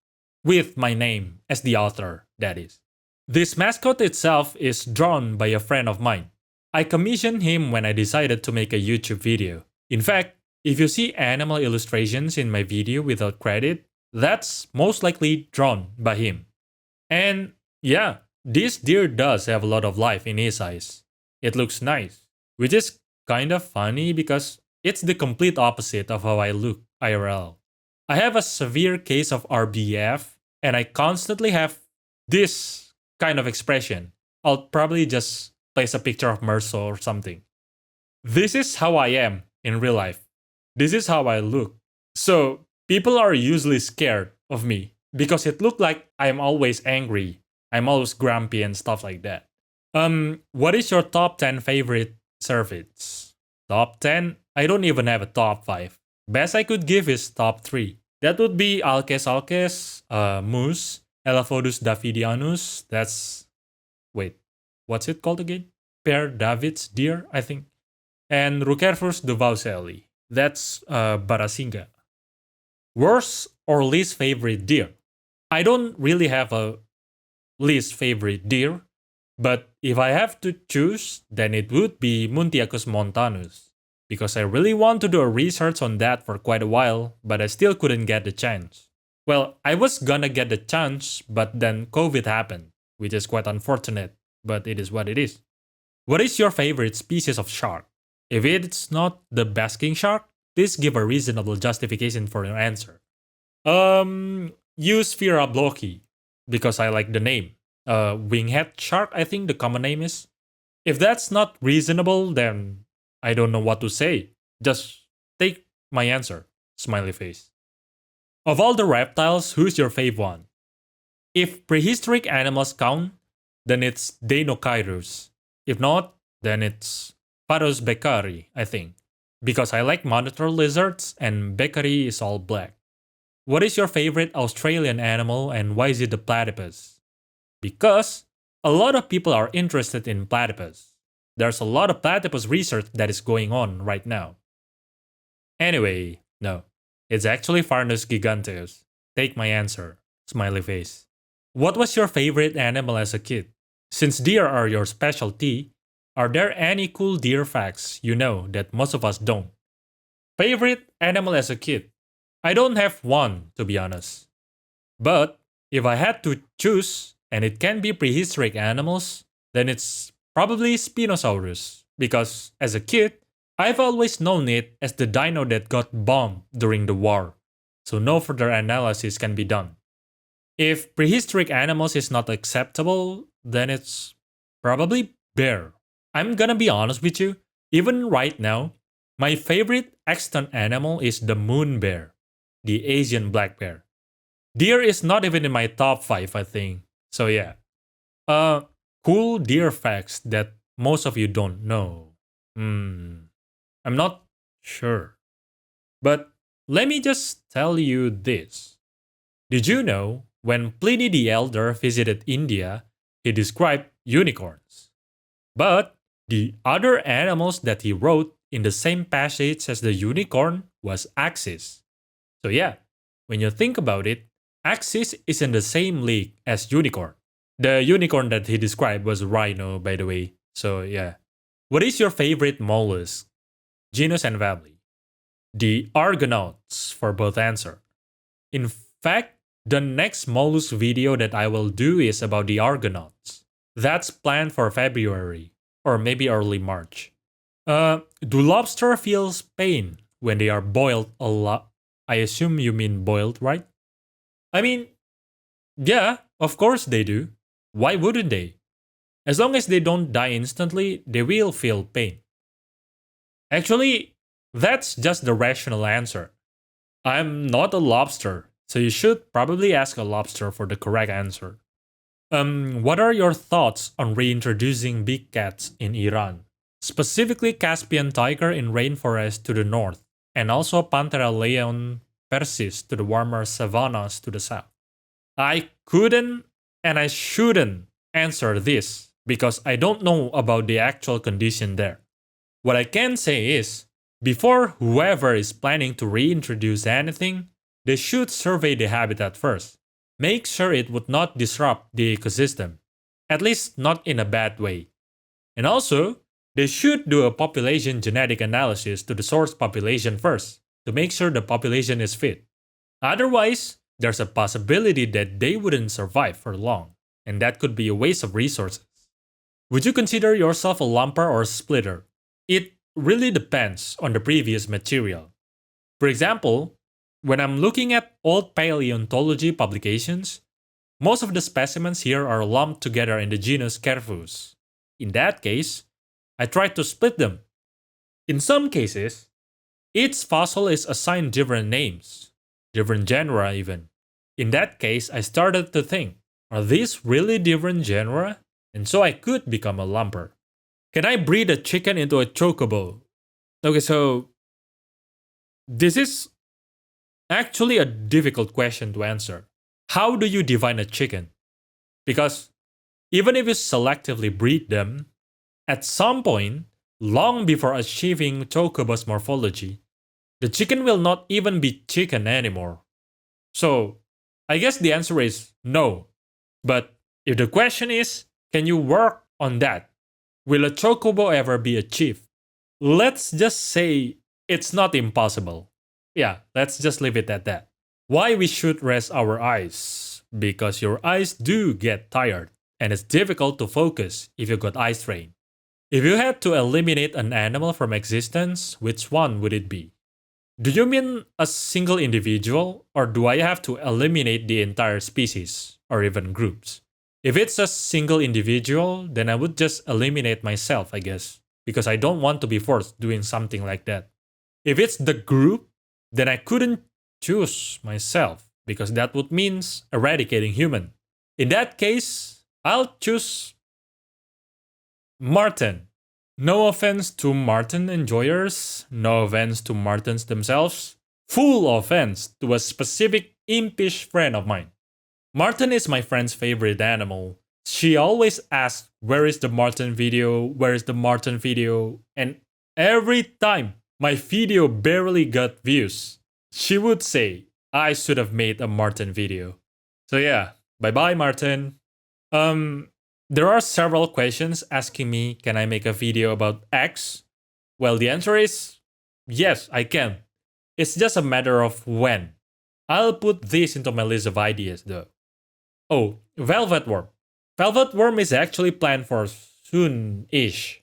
with my name as the author, that is. This mascot itself is drawn by a friend of mine. I commissioned him when I decided to make a YouTube video. In fact, if you see animal illustrations in my video without credit, that's most likely drawn by him. And yeah, this deer does have a lot of life in his eyes. It looks nice, which is kind of funny because it's the complete opposite of how I look IRL. I have a severe case of RBF and I constantly have this kind of expression. I'll probably just place a picture of Merso or something. This is how I am in real life. This is how I look. So people are usually scared of me because it looked like I'm always angry. I'm always grumpy and stuff like that. What is your top 10 favorite cervids? Top 10? I don't even have a top 5. Best I could give is top 3. That would be Alces alces, Moose, Elaphodus davidianus. That's... Wait, what's it called again? Per David's deer, I think. And Rucervus duvaucelli. That's Barasinga. Worst or least favorite deer? I don't really have a least favorite deer, but if I have to choose, then it would be Muntiacus montanus, because I really want to do a research on that for quite a while, but I still couldn't get the chance. Well, I was gonna get the chance, but then COVID happened, which is quite unfortunate, but it is what it is. What is your favorite species of shark? If it's not the basking shark, please give a reasonable justification for your answer. Eusphaera blocki, because I like the name. Winghead shark, I think the common name is. If that's not reasonable, then I don't know what to say. Just take my answer. Smiley face. Of all the reptiles, who's your fave one? If prehistoric animals count, then it's Deinocheirus. If not, then it's Paros beccari, I think. Because I like monitor lizards and beccari is all black. What is your favorite Australian animal and why is it the platypus? Because a lot of people are interested in platypus. There's a lot of platypus research that is going on right now. Anyway, no. It's actually Farnus giganteus. Take my answer. Smiley face. What was your favorite animal as a kid? Since deer are your specialty, are there any cool deer facts you know that most of us don't? Favorite animal as a kid? I don't have one, to be honest. But if I had to choose, and it can be prehistoric animals, then it's probably Spinosaurus. Because as a kid, I've always known it as the dino that got bombed during the war. So no further analysis can be done. If prehistoric animals is not acceptable, then it's probably bear. I'm gonna be honest with you, even right now, my favorite extant animal is the moon bear, the Asian black bear. Deer is not even in my top 5, I think. So yeah. Cool deer facts that most of you don't know. I'm not sure. But let me just tell you this. Did you know when Pliny the Elder visited India, he described unicorns? But the other animals that he wrote in the same passage as the unicorn was axis. So yeah, when you think about it, axis is in the same league as unicorn. The unicorn that he described was rhino, by the way. So yeah. What is your favorite mollusk? Genus and family. The Argonauts for both answer. In fact, the next mollusk video that I will do is about the Argonauts. That's planned for February, or maybe early March. Do lobster feels pain when they are boiled a lot? I assume you mean boiled, right? I mean, yeah, of course they do. Why wouldn't they? As long as they don't die instantly, they will feel pain. Actually, that's just the rational answer. I'm not a lobster, so you should probably ask a lobster for the correct answer. What are your thoughts on reintroducing big cats in Iran? Specifically Caspian tiger in rainforest to the north, and also Panthera leon persis to the warmer savannas to the south. I couldn't and I shouldn't answer this because I don't know about the actual condition there. What I can say is, before whoever is planning to reintroduce anything, they should survey the habitat first. Make sure it would not disrupt the ecosystem, at least not in a bad way. And also, they should do a population genetic analysis to the source population first to make sure the population is fit. Otherwise, there's a possibility that they wouldn't survive for long, and that could be a waste of resources. Would you consider yourself a lumper or a splitter? It really depends on the previous material. For example, when I'm looking at old paleontology publications, most of the specimens here are lumped together in the genus Cervus. In that case, I tried to split them. In some cases, each fossil is assigned different names, different genera even. In that case, I started to think, are these really different genera? And so I could become a lumper. Can I breed a chicken into a chocobo? Okay, so this is actually a difficult question to answer. How do you define a chicken? Because even if you selectively breed them, at some point, long before achieving chocobo's morphology, the chicken will not even be chicken anymore. So, I guess the answer is no. But if the question is, can you work on that? Will a chocobo ever be achieved? Let's just say it's not impossible. Yeah, let's just leave it at that. Why we should rest our eyes? Because your eyes do get tired, and it's difficult to focus if you got eye strain. If you had to eliminate an animal from existence, which one would it be? Do you mean a single individual, or do I have to eliminate the entire species, or even groups? If it's a single individual, then I would just eliminate myself, I guess, because I don't want to be forced doing something like that. If it's the group, then I couldn't choose myself, because that would mean eradicating human. In that case, I'll choose Martin. No offense to Martin enjoyers, no offense to Martins themselves, full offense to a specific impish friend of mine. Martin is my friend's favorite animal. She always asks, where is the Martin video? Where is the Martin video? And every time my video barely got views, she would say, I should have made a Martin video. So yeah, bye bye Martin. There are several questions asking me, can I make a video about X? Well, the answer is yes, I can. It's just a matter of when. I'll put this into my list of ideas though. Oh, velvet worm. Velvet worm is actually planned for soon-ish.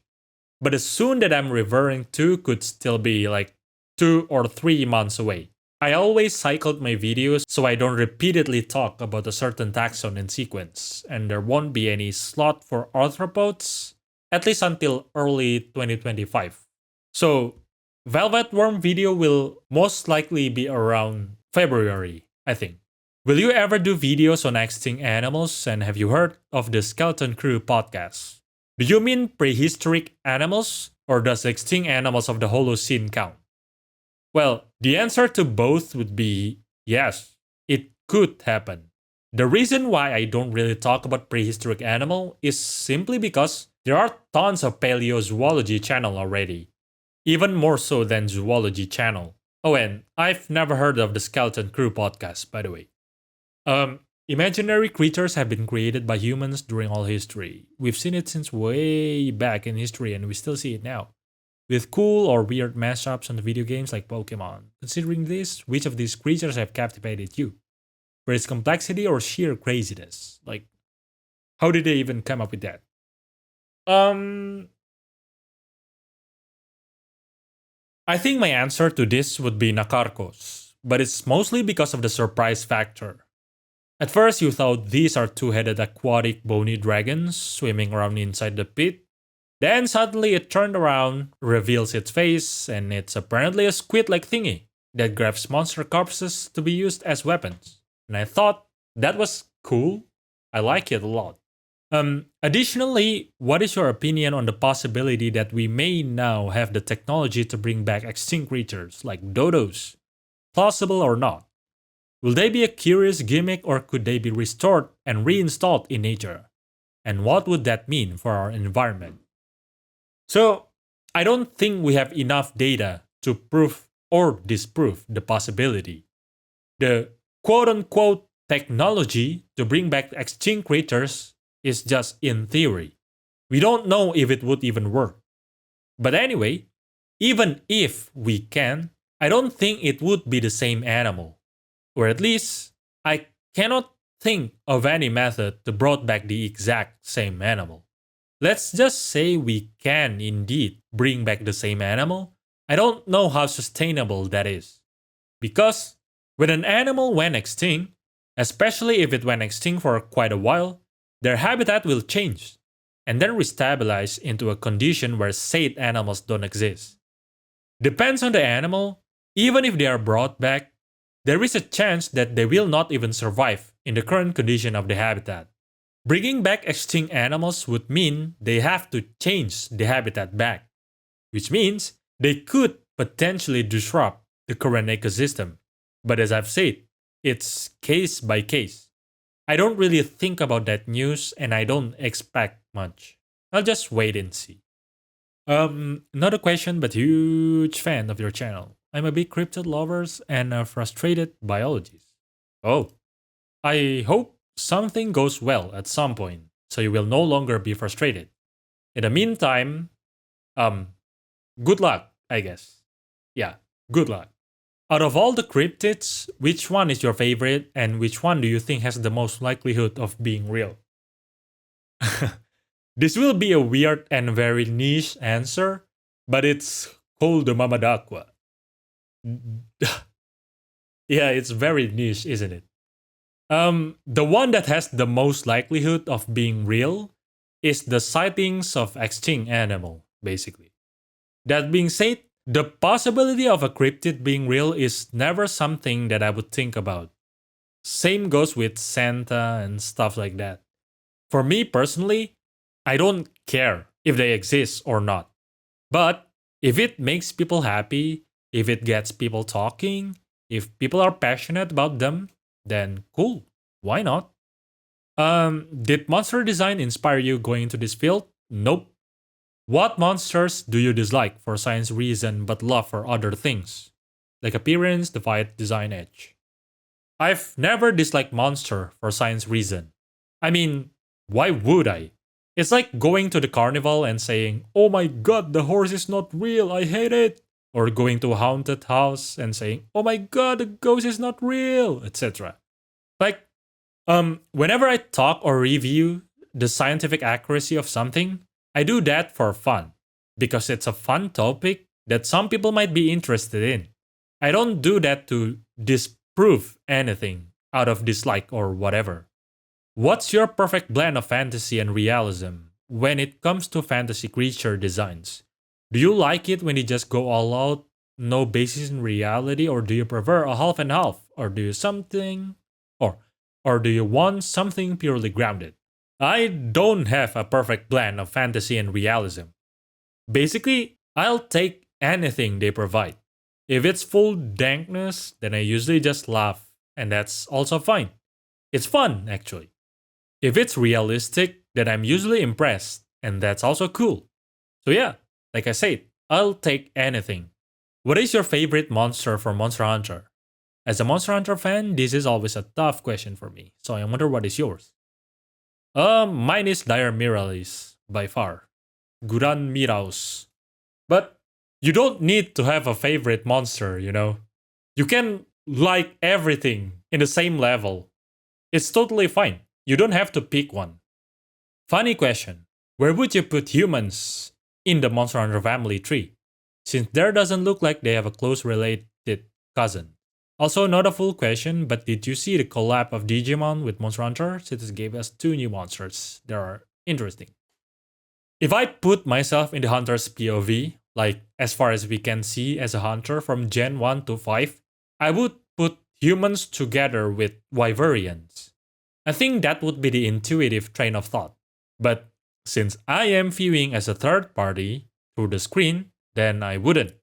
But the soon that I'm referring to could still be like 2 or 3 months away. I always cycled my videos so I don't repeatedly talk about a certain taxon in sequence, and there won't be any slot for arthropods, at least until early 2025. So, velvet worm video will most likely be around February, I think. Will you ever do videos on extinct animals, and have you heard of the Skeleton Crew podcast? Do you mean prehistoric animals, or does extinct animals of the Holocene count? Well, the answer to both would be yes, it could happen. The reason why I don't really talk about prehistoric animal is simply because there are tons of paleozoology channel already. Even more so than zoology channel. Oh, and I've never heard of the Skeleton Crew podcast, by the way. Imaginary creatures have been created by humans during all history. We've seen it since way back in history and we still see it now. With cool or weird mashups on the video games like Pokemon. Considering this, which of these creatures have captivated you? For its complexity or sheer craziness? Like, how did they even come up with that? I think my answer to this would be Nakarkos, but it's mostly because of the surprise factor. At first, you thought these are two-headed aquatic bony dragons swimming around inside the pit. Then suddenly it turned around, reveals its face, and it's apparently a squid-like thingy that grabs monster corpses to be used as weapons. And I thought that was cool. I like it a lot. Additionally, what is your opinion on the possibility that we may now have the technology to bring back extinct creatures like dodos? Plausible or not? Will they be a curious gimmick or could they be restored and reinstalled in nature? And what would that mean for our environment? So, I don't think we have enough data to prove or disprove the possibility. The quote unquote technology to bring back extinct creatures is just in theory. We don't know if it would even work. But anyway, even if we can, I don't think it would be the same animal. Or at least, I cannot think of any method to bring back the exact same animal. Let's just say we can indeed bring back the same animal. I don't know how sustainable that is. Because when an animal went extinct, especially if it went extinct for quite a while, their habitat will change and then restabilize into a condition where said animals don't exist. Depends on the animal, even if they are brought back, there is a chance that they will not even survive in the current condition of the habitat. Bringing back extinct animals would mean they have to change the habitat back, which means they could potentially disrupt the current ecosystem. But as I've said, it's case by case. I don't really think about that news and I don't expect much. I'll just wait and see. Not a question, but huge fan of your channel. I'm a big cryptid lovers and a frustrated biologist. Oh, I hope something goes well at some point, so you will no longer be frustrated. In the meantime, good luck, I guess. Yeah, good luck. Out of all the cryptids, which one is your favorite and which one do you think has the most likelihood of being real? This will be a weird and very niche answer, but it's called the Mamadakwa. Yeah, it's very niche, isn't it? The one that has the most likelihood of being real is the sightings of extinct animal, basically. That being said, the possibility of a cryptid being real is never something that I would think about. Same goes with Santa and stuff like that. For me personally, I don't care if they exist or not. But if it makes people happy, if it gets people talking, if people are passionate about them, then cool. Why not? Did monster design inspire you going into this field? Nope. What monsters do you dislike for science reason but love for other things? Like appearance, divide, design, edge. I've never disliked monster for science reason. I mean, why would I? It's like going to the carnival and saying, "Oh my god, the horse is not real, I hate it." Or going to a haunted house and saying, "Oh my god, the ghost is not real," etc. Like, whenever I talk or review the scientific accuracy of something, I do that for fun, because it's a fun topic that some people might be interested in. I don't do that to disprove anything out of dislike or whatever. What's your perfect blend of fantasy and realism when it comes to fantasy creature designs? Do you like it when you just go all out, no basis in reality, or do you prefer a half and half, or do you something, or do you want something purely grounded? I don't have a perfect blend of fantasy and realism. Basically, I'll take anything they provide. If it's full dankness, then I usually just laugh, and that's also fine. It's fun, actually. If it's realistic, then I'm usually impressed, and that's also cool. So yeah, like I said, I'll take anything. What is your favorite monster for Monster Hunter? As a Monster Hunter fan, this is always a tough question for me, so I wonder what is yours. Mine is Dire Miralis, by far. Guran Miraus. But you don't need to have a favorite monster, you know? You can like everything in the same level. It's totally fine. You don't have to pick one. Funny question. Where would you put humans in the Monster Hunter family tree? Since there doesn't look like they have a close related cousin. Also, not a full question, but did you see the collab of Digimon with Monster Hunter? It gave us two new monsters. They are interesting. If I put myself in the hunter's POV, like as far as we can see as a hunter from Gen 1 to 5, I would put humans together with wyverians. I think that would be the intuitive train of thought. But since I am viewing as a third party through the screen, then I wouldn't.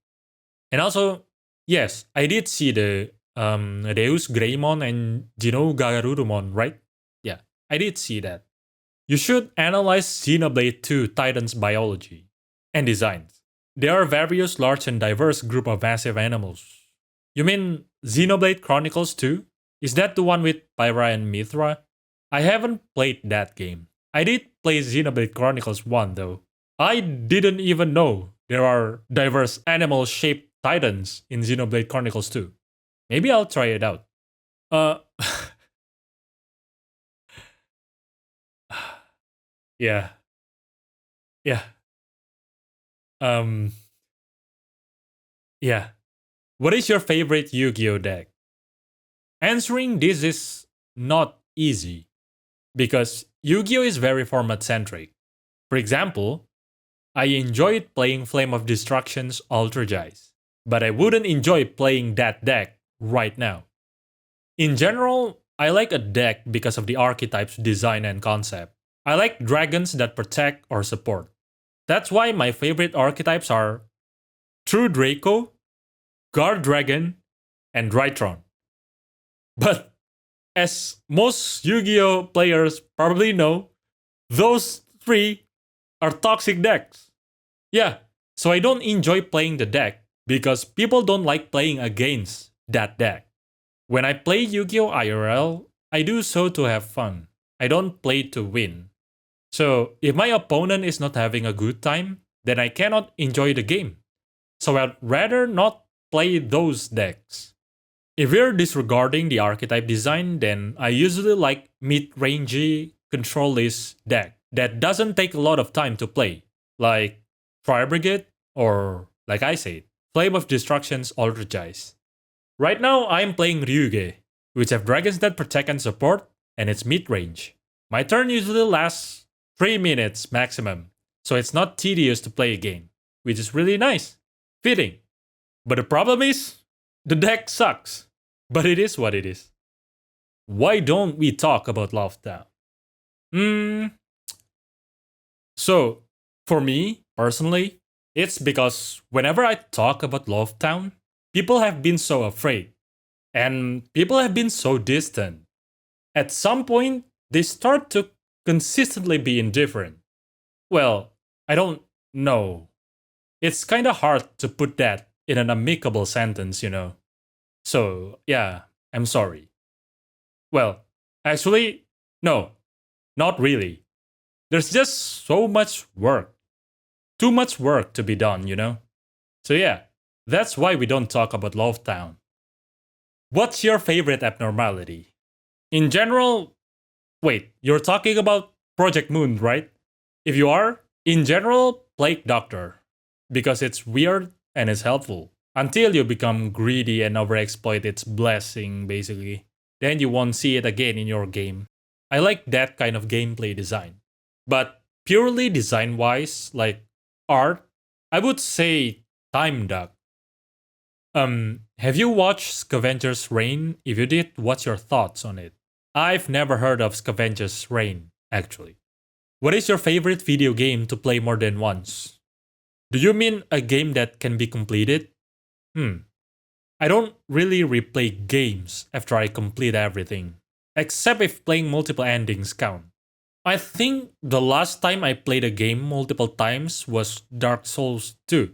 And also, yes, I did see the Deus Greymon and Genogarurumon, right? Yeah, I did see that. You should analyze Xenoblade 2 Titan's biology and designs. There are various large and diverse group of massive animals. You mean Xenoblade Chronicles 2? Is that the one with Pyra and Mithra? I haven't played that game. I did play Xenoblade Chronicles 1 though. I didn't even know there are diverse animal-shaped titans in Xenoblade Chronicles 2. Maybe I'll try it out. Uh yeah. Yeah. Um yeah. What is your favorite Yu-Gi-Oh deck? Answering this is not easy because Yu-Gi-Oh is very format centric. For example, I enjoyed playing Flame of Destruction's Altergeist, but I wouldn't enjoy playing that deck right now. In general, I like a deck because of the archetype's design and concept. I like dragons that protect or support. That's why my favorite archetypes are True Draco, Guard Dragon, and Drytron. But as most Yu-Gi-Oh players probably know, those three are toxic decks. Yeah, so I don't enjoy playing the deck because people don't like playing against that deck. When I play Yu-Gi-Oh IRL, I do so to have fun. I don't play to win. So if my opponent is not having a good time, then I cannot enjoy the game. So I'd rather not play those decks. If we're disregarding the archetype design, then I usually like mid-rangey control-less deck that doesn't take a lot of time to play, like Fire Brigade or, like I said, Flame of Destruction's Altergeist. Right now, I'm playing Ryuge, which have dragons that protect and support, and it's mid-range. My turn usually lasts 3 minutes maximum, so it's not tedious to play a game, which is really nice. Fitting. But the problem is, the deck sucks. But it is what it is. Why don't we talk about Lovetown? So, for me, personally, it's because whenever I talk about Lovetown, people have been so afraid. And people have been so distant. At some point, they start to consistently be indifferent. Well, I don't know. It's kinda hard to put that in an amicable sentence, you know. So, yeah, I'm sorry. Well, actually, no, not really. There's just so much work. Too much work to be done, you know? So, yeah, that's why we don't talk about Lovetown. What's your favorite abnormality? In general, wait, you're talking about Project Moon, right? If you are, in general, Plague Doctor. Because it's weird and it's helpful. Until you become greedy and overexploit its blessing, basically. Then you won't see it again in your game. I like that kind of gameplay design. But purely design wise, like art, I would say Time Duck. Have you watched Scavenger's Reign? If you did, what's your thoughts on it? I've never heard of Scavenger's Reign, actually. What is your favorite video game to play more than once? Do you mean a game that can be completed? I don't really replay games after I complete everything, except if playing multiple endings count. I think the last time I played a game multiple times was Dark Souls 2.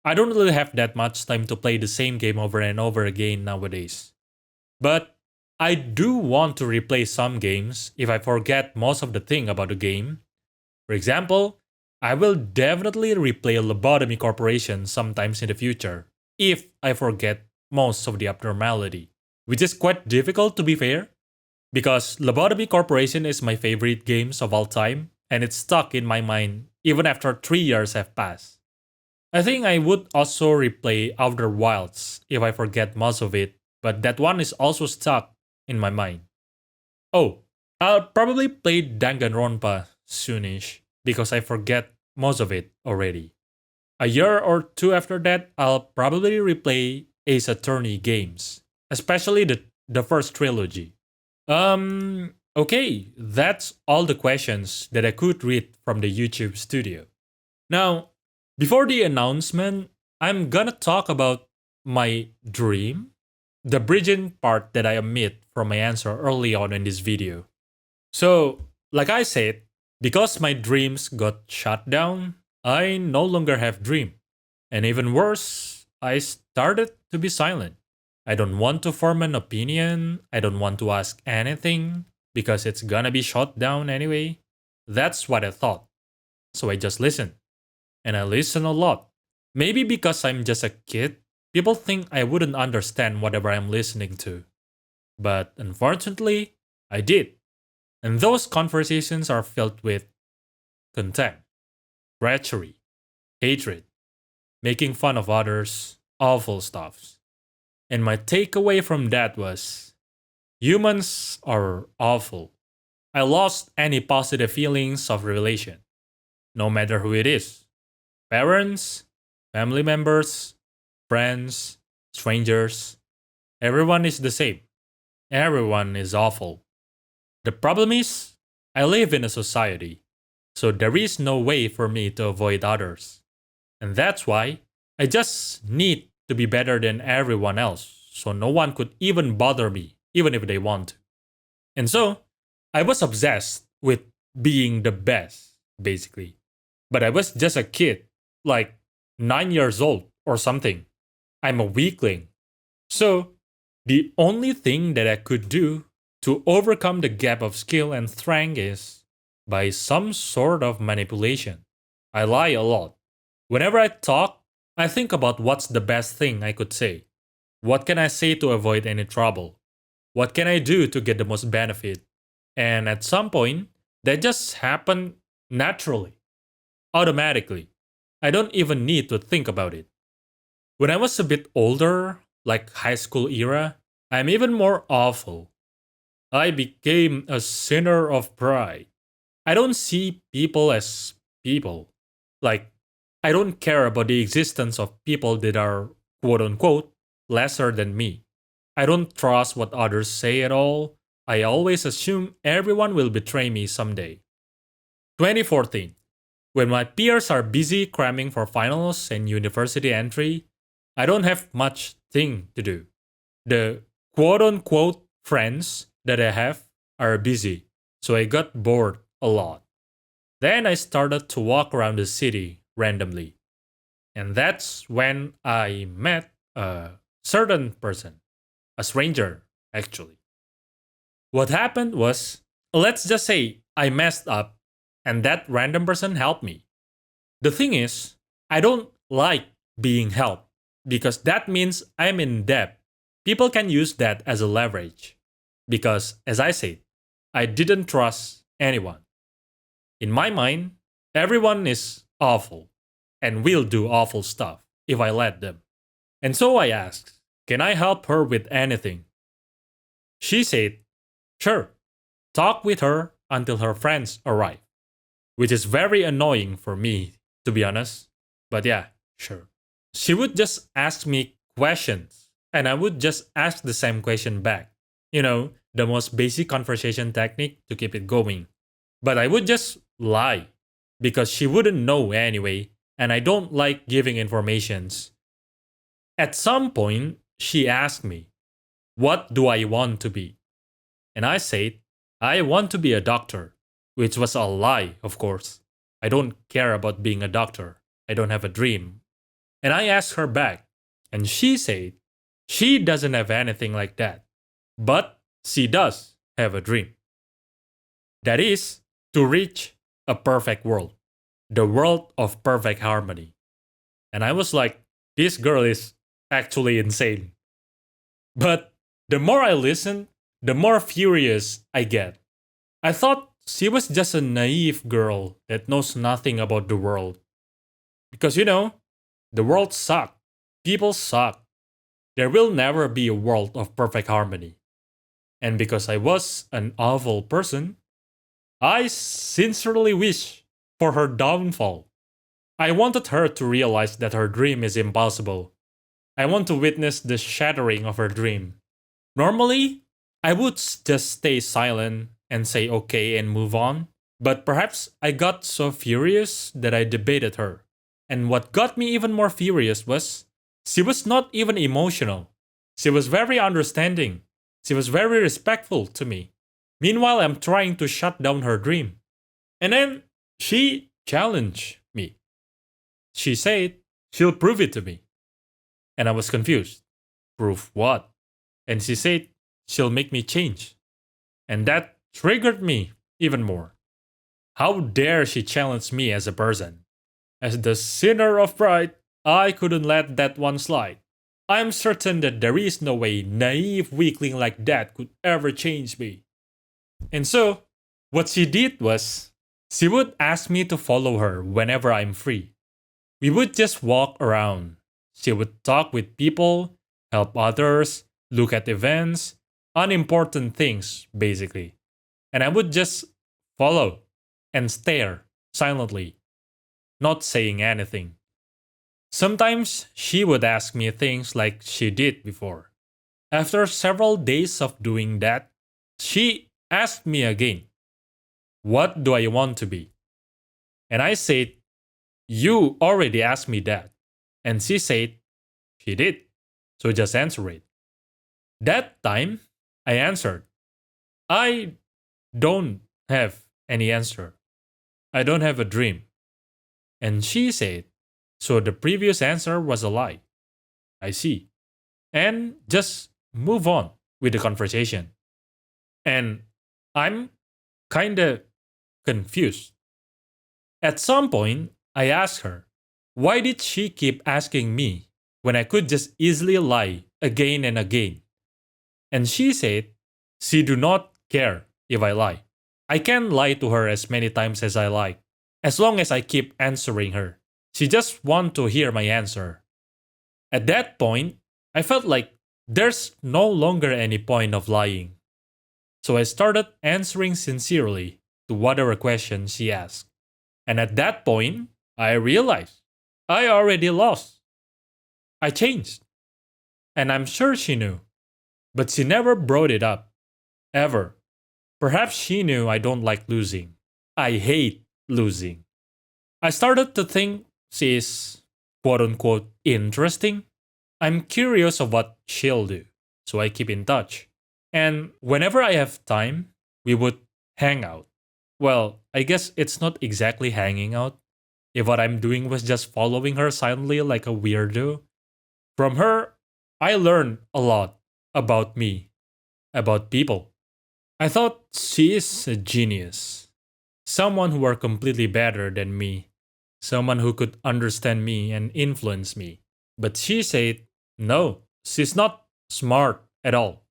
I don't really have that much time to play the same game over and over again nowadays. But I do want to replay some games if I forget most of the thing about the game. For example, I will definitely replay Lobotomy Corporation sometimes in the future if I forget most of the abnormality, which is quite difficult to be fair, because Lobotomy Corporation is my favorite games of all time, and it's stuck in my mind even after 3 years have passed. I think I would also replay Outer Wilds if I forget most of it, but that one is also stuck in my mind. Oh, I'll probably play Danganronpa soonish because I forget most of it already. A year or two after that, I'll probably replay Ace Attorney games, especially the first trilogy. Okay, that's all the questions that I could read from the YouTube studio. Now, before the announcement, I'm gonna talk about my dream, the bridging part that I omit from my answer early on in this video. So, like I said, because my dreams got shut down, I no longer have dream. And even worse, I started to be silent. I don't want to form an opinion, I don't want to ask anything because it's gonna be shut down anyway. That's what I thought. So I just listened. And I listen a lot. Maybe because I'm just a kid, people think I wouldn't understand whatever I'm listening to. But unfortunately, I did. And those conversations are filled with contempt, treachery, hatred, making fun of others, awful stuffs. And my takeaway from that was humans are awful. I lost any positive feelings of relation, no matter who it is. Parents, family members, friends, strangers, everyone is the same. Everyone is awful. The problem is, I live in a society, so there is no way for me to avoid others. And that's why I just need to be better than everyone else, so no one could even bother me, even if they want to. And so, I was obsessed with being the best, basically. But I was just a kid, like 9 years old or something. I'm a weakling. So, the only thing that I could do to overcome the gap of skill and strength is by some sort of manipulation. I lie a lot. Whenever I talk, I think about what's the best thing I could say. What can I say to avoid any trouble? What can I do to get the most benefit? And at some point, that just happened naturally, automatically. I don't even need to think about it. When I was a bit older, like high school era, I'm even more awful. I became a sinner of pride. I don't see people as people. Like, I don't care about the existence of people that are quote unquote lesser than me. I don't trust what others say at all. I always assume everyone will betray me someday. 2014. When my peers are busy cramming for finals and university entry, I don't have much thing to do. The quote unquote friends that I have are busy, so I got bored a lot. Then I started to walk around the city randomly. And that's when I met a certain person, a stranger, actually. What happened was, let's just say I messed up and that random person helped me. The thing is, I don't like being helped because that means I'm in debt. People can use that as a leverage because, as I said, I didn't trust anyone. In my mind, everyone is awful and will do awful stuff if I let them. And so I asked, can I help her with anything? She said, sure, talk with her until her friends arrive, which is very annoying for me, to be honest. But yeah, sure. She would just ask me questions, and I would just ask the same question back. The most basic conversation technique to keep it going. But I would just lie because she wouldn't know anyway, and I don't like giving informations. At some point, she asked me, what do I want to be? And I said, I want to be a doctor, which was a lie, of course. I don't care about being a doctor. I don't have a dream. And I asked her back, and she said she doesn't have anything like that, but she does have a dream. That is to reach a perfect world, the world of perfect harmony. And I was like, this girl is actually insane. But the more I listen, the more furious I get. I thought she was just a naive girl that knows nothing about the world. Because the world sucks. People suck. There will never be a world of perfect harmony. And because I was an awful person, I sincerely wish for her downfall. I wanted her to realize that her dream is impossible. I want to witness the shattering of her dream. Normally, I would just stay silent and say okay and move on, but perhaps I got so furious that I debated her. And what got me even more furious was she was not even emotional. She was very understanding. She was very respectful to me. Meanwhile, I'm trying to shut down her dream. And then she challenged me. She said she'll prove it to me. And I was confused. Prove what? And she said she'll make me change. And that triggered me even more. How dare she challenge me as a person? As the sinner of pride, I couldn't let that one slide. I'm certain that there is no way naive weakling like that could ever change me. And so, what she did was, she would ask me to follow her whenever I'm free. We would just walk around. She would talk with people, help others, look at events, unimportant things, basically. And I would just follow and stare silently, not saying anything. Sometimes she would ask me things like she did before. After several days of doing that, she asked me again, "What do I want to be?" And I said, "You already asked me that." And she said, "She did. So just answer it." That time, I answered, "I don't have any answer. I don't have a dream." And she said, "So the previous answer was a lie." I see. And just move on with the conversation. And I'm kinda confused. At some point, I asked her, why did she keep asking me when I could just easily lie again and again? And she said, she do not care if I lie. I can lie to her as many times as I like, as long as I keep answering her. She just want to hear my answer. At that point, I felt like there's no longer any point of lying. So I started answering sincerely to whatever question she asked. And at that point, I realized I already lost. I changed. And I'm sure she knew. But she never brought it up. Ever. Perhaps she knew I don't like losing. I hate losing. I started to think she is quote unquote interesting. I'm curious of what she'll do. So I keep in touch. And whenever I have time, we would hang out. Well, I guess it's not exactly hanging out. If what I'm doing was just following her silently like a weirdo. From her, I learned a lot about me, about people. I thought she is a genius. Someone who are completely better than me. Someone who could understand me and influence me. But she said, no, she's not smart at all.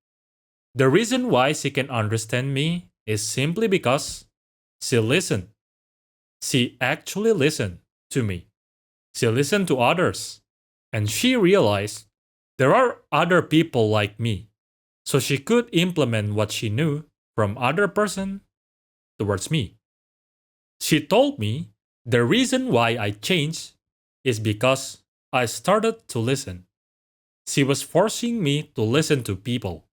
The reason why she can understand me is simply because she listened. She actually listened to me. She listened to others. And she realized there are other people like me. So she could implement what she knew from other person towards me. She told me the reason why I changed is because I started to listen. She was forcing me to listen to people.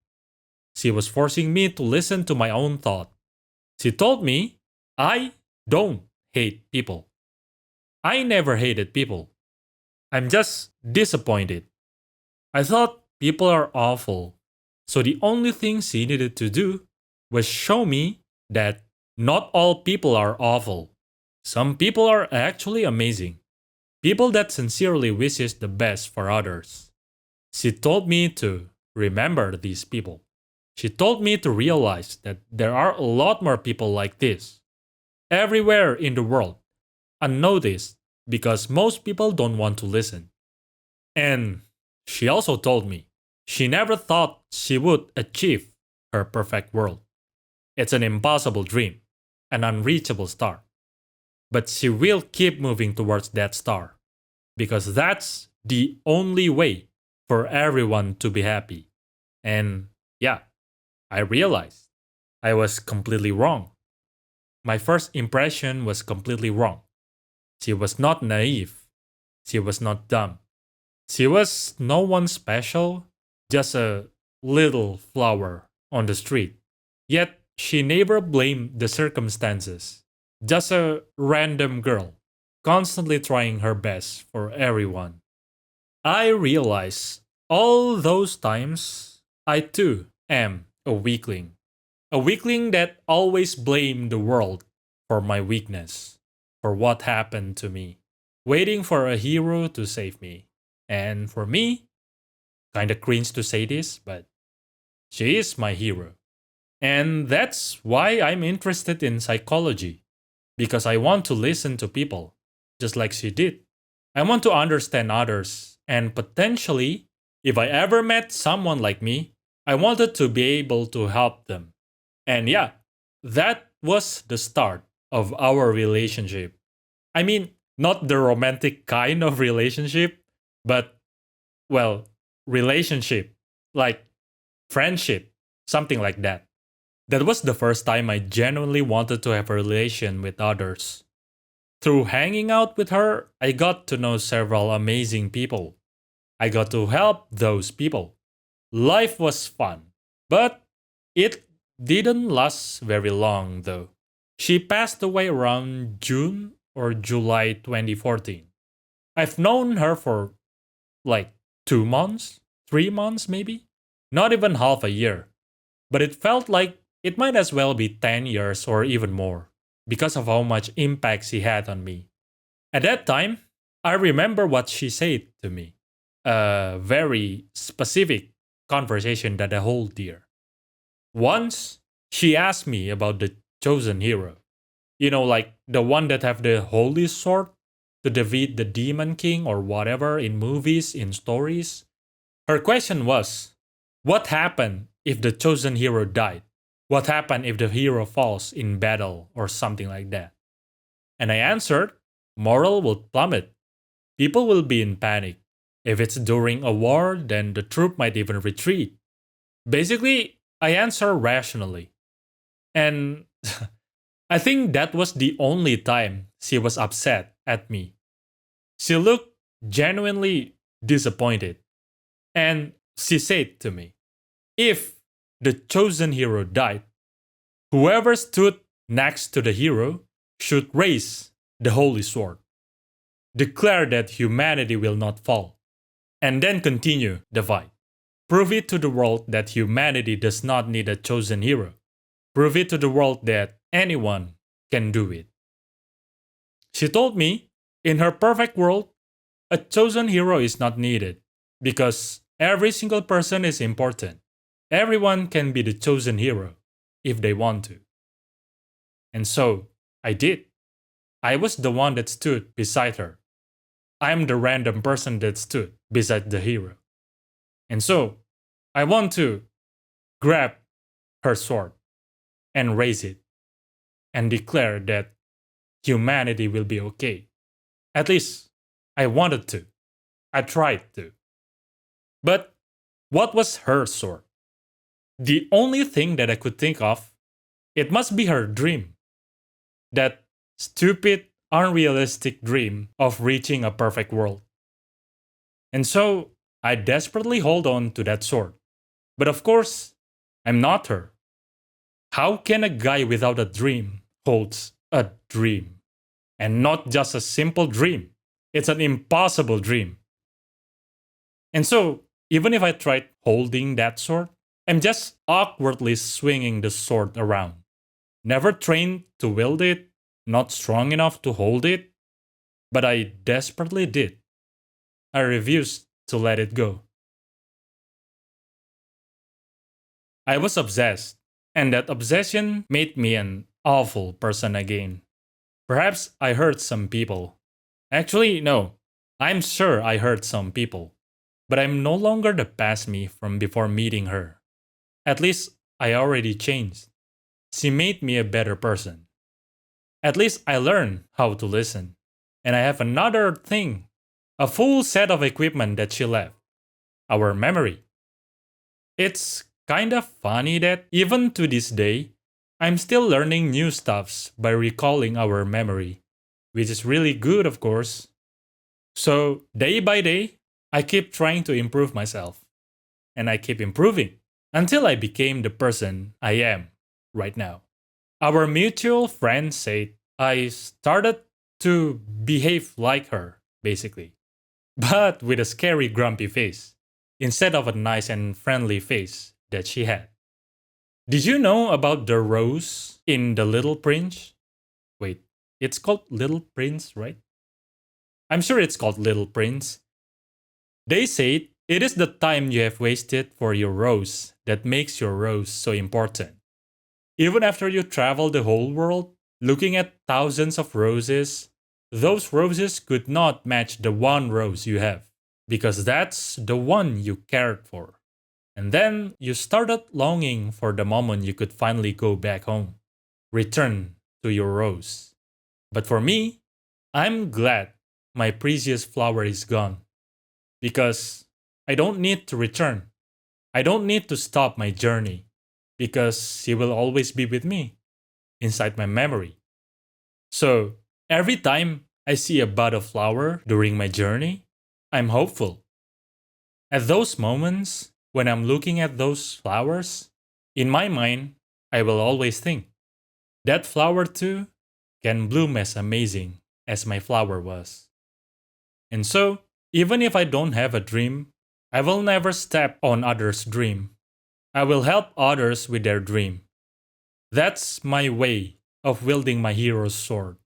She was forcing me to listen to my own thought. She told me I don't hate people. I never hated people. I'm just disappointed. I thought people are awful. So the only thing she needed to do was show me that not all people are awful. Some people are actually amazing. People that sincerely wishes the best for others. She told me to remember these people. She told me to realize that there are a lot more people like this everywhere in the world, unnoticed because most people don't want to listen. And she also told me she never thought she would achieve her perfect world. It's an impossible dream, an unreachable star. But she will keep moving towards that star because that's the only way for everyone to be happy. And yeah, I realized I was completely wrong. My first impression was completely wrong. She was not naive. She was not dumb. She was no one special, just a little flower on the street. Yet she never blamed the circumstances. Just a random girl, constantly trying her best for everyone. I realize all those times I too am a weakling. A weakling that always blamed the world for my weakness, for what happened to me, waiting for a hero to save me. And for me, kinda cringe to say this, but she is my hero. And that's why I'm interested in psychology, because I want to listen to people, just like she did. I want to understand others, and potentially, if I ever met someone like me, I wanted to be able to help them. And yeah, that was the start of our relationship. I mean, not the romantic kind of relationship, but, well, relationship, like friendship, something like that. That was the first time I genuinely wanted to have a relation with others. Through hanging out with her, I got to know several amazing people. I got to help those people. Life was fun, but it didn't last very long though. She passed away around June or July 2014. I've known her for like 2 months, 3 months maybe, not even half a year. But it felt like it might as well be 10 years or even more because of how much impact she had on me. At that time, I remember what she said to me. A very specific conversation that I hold dear. Once, she asked me about the chosen hero. You know, like the one that have the holy sword to defeat the demon king or whatever in movies, in stories. Her question was, what happened if the chosen hero died? What happened if the hero falls in battle or something like that? And I answered, moral will plummet. People will be in panic. If it's during a war, then the troop might even retreat. Basically, I answer rationally. And I think that was the only time she was upset at me. She looked genuinely disappointed. And she said to me, if the chosen hero died, whoever stood next to the hero should raise the holy sword, declare that humanity will not fall, and then continue the fight. Prove it to the world that humanity does not need a chosen hero. Prove it to the world that anyone can do it. She told me, in her perfect world, a chosen hero is not needed because every single person is important. Everyone can be the chosen hero if they want to. And so I did. I was the one that stood beside her. I'm the random person that stood beside the hero. And so I want to grab her sword and raise it and declare that humanity will be okay. At least I wanted to. I tried to. But what was her sword? The only thing that I could think of, it must be her dream. That stupid, unrealistic dream of reaching a perfect world. And so I desperately hold on to that sword. But of course, I'm not her. How can a guy without a dream holds a dream? And not just a simple dream. It's an impossible dream. And so, even if I tried holding that sword, I'm just awkwardly swinging the sword around. Never trained to wield it, not strong enough to hold it, but I desperately did. I refused to let it go. I was obsessed, and that obsession made me an awful person again. Perhaps I hurt some people. Actually, no, I'm sure I hurt some people. But I'm no longer the past me from before meeting her. At least I already changed. She made me a better person. At least I learned how to listen. And I have another thing, a full set of equipment that she left. our memory. It's kind of funny that even to this day, I'm still learning new stuffs by recalling our memory, which is really good, of course. So, day by day, I keep trying to improve myself, and I keep improving until I became the person I am right now. Our mutual friend said I started to behave like her, basically, but with a scary, grumpy face instead of a nice and friendly face that she had. Did you know about the rose in The Little Prince? Wait, it's called Little Prince, right? I'm sure it's called Little Prince. They said it is the time you have wasted for your rose that makes your rose so important. Even after you travel the whole world, looking at thousands of roses, those roses could not match the one rose you have, because that's the one you cared for. And then you started longing for the moment you could finally go back home, return to your rose. But for me, I'm glad my precious flower is gone, because I don't need to return. I don't need to stop my journey, because he will always be with me inside my memory. So every time I see a bud of flower during my journey, I'm hopeful. At those moments, when I'm looking at those flowers, in my mind, I will always think that flower too can bloom as amazing as my flower was. And so, even if I don't have a dream, I will never step on others' dream. I will help others with their dream. That's my way of wielding my hero's sword.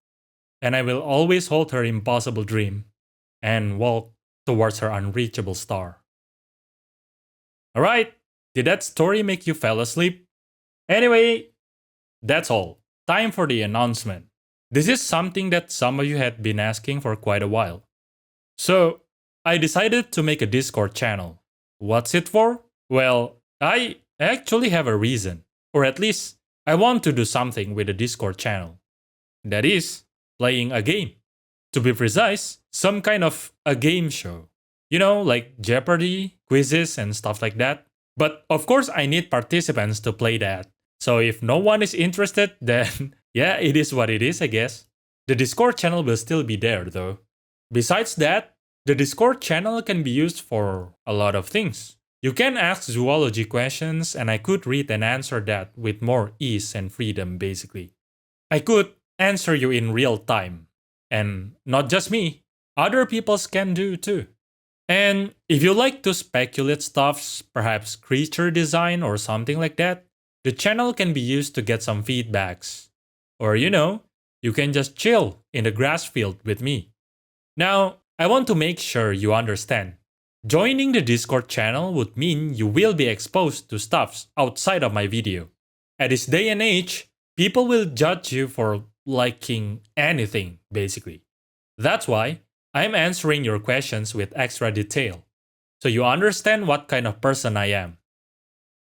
And I will always hold her impossible dream and walk towards her unreachable star. Alright, did that story make you fall asleep? Anyway, that's all. Time for the announcement. This is something that some of you had been asking for quite a while. So, I decided to make a Discord channel. What's it for? Well, I actually have a reason. Or at least, I want to do something with the Discord channel. That is, playing a game. To be precise, some kind of a game show. You know, like Jeopardy, quizzes, and stuff like that. But of course, I need participants to play that. So if no one is interested, then yeah, it is what it is, I guess. The Discord channel will still be there, though. Besides that, the Discord channel can be used for a lot of things. You can ask zoology questions, and I could read and answer that with more ease and freedom, basically. I could answer you in real time. And not just me, other people can do too. And if you like to speculate stuffs, perhaps creature design or something like that, the channel can be used to get some feedbacks. Or you can just chill in the grass field with me. Now, I want to make sure you understand. Joining the Discord channel would mean you will be exposed to stuffs outside of my video. At this day and age, people will judge you for liking anything, basically. That's why I'm answering your questions with extra detail, so you understand what kind of person I am.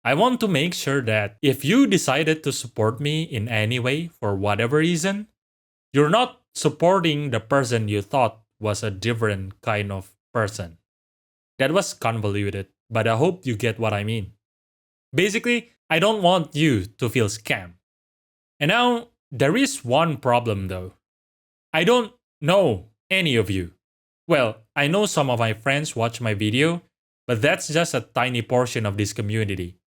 I want to make sure that if you decided to support me in any way for whatever reason, you're not supporting the person you thought was a different kind of person. That was convoluted, but I hope you get what I mean. Basically, I don't want you to feel scammed. And now, there is one problem though. I don't know any of you. Well, I know some of my friends watch my video, but that's just a tiny portion of this community.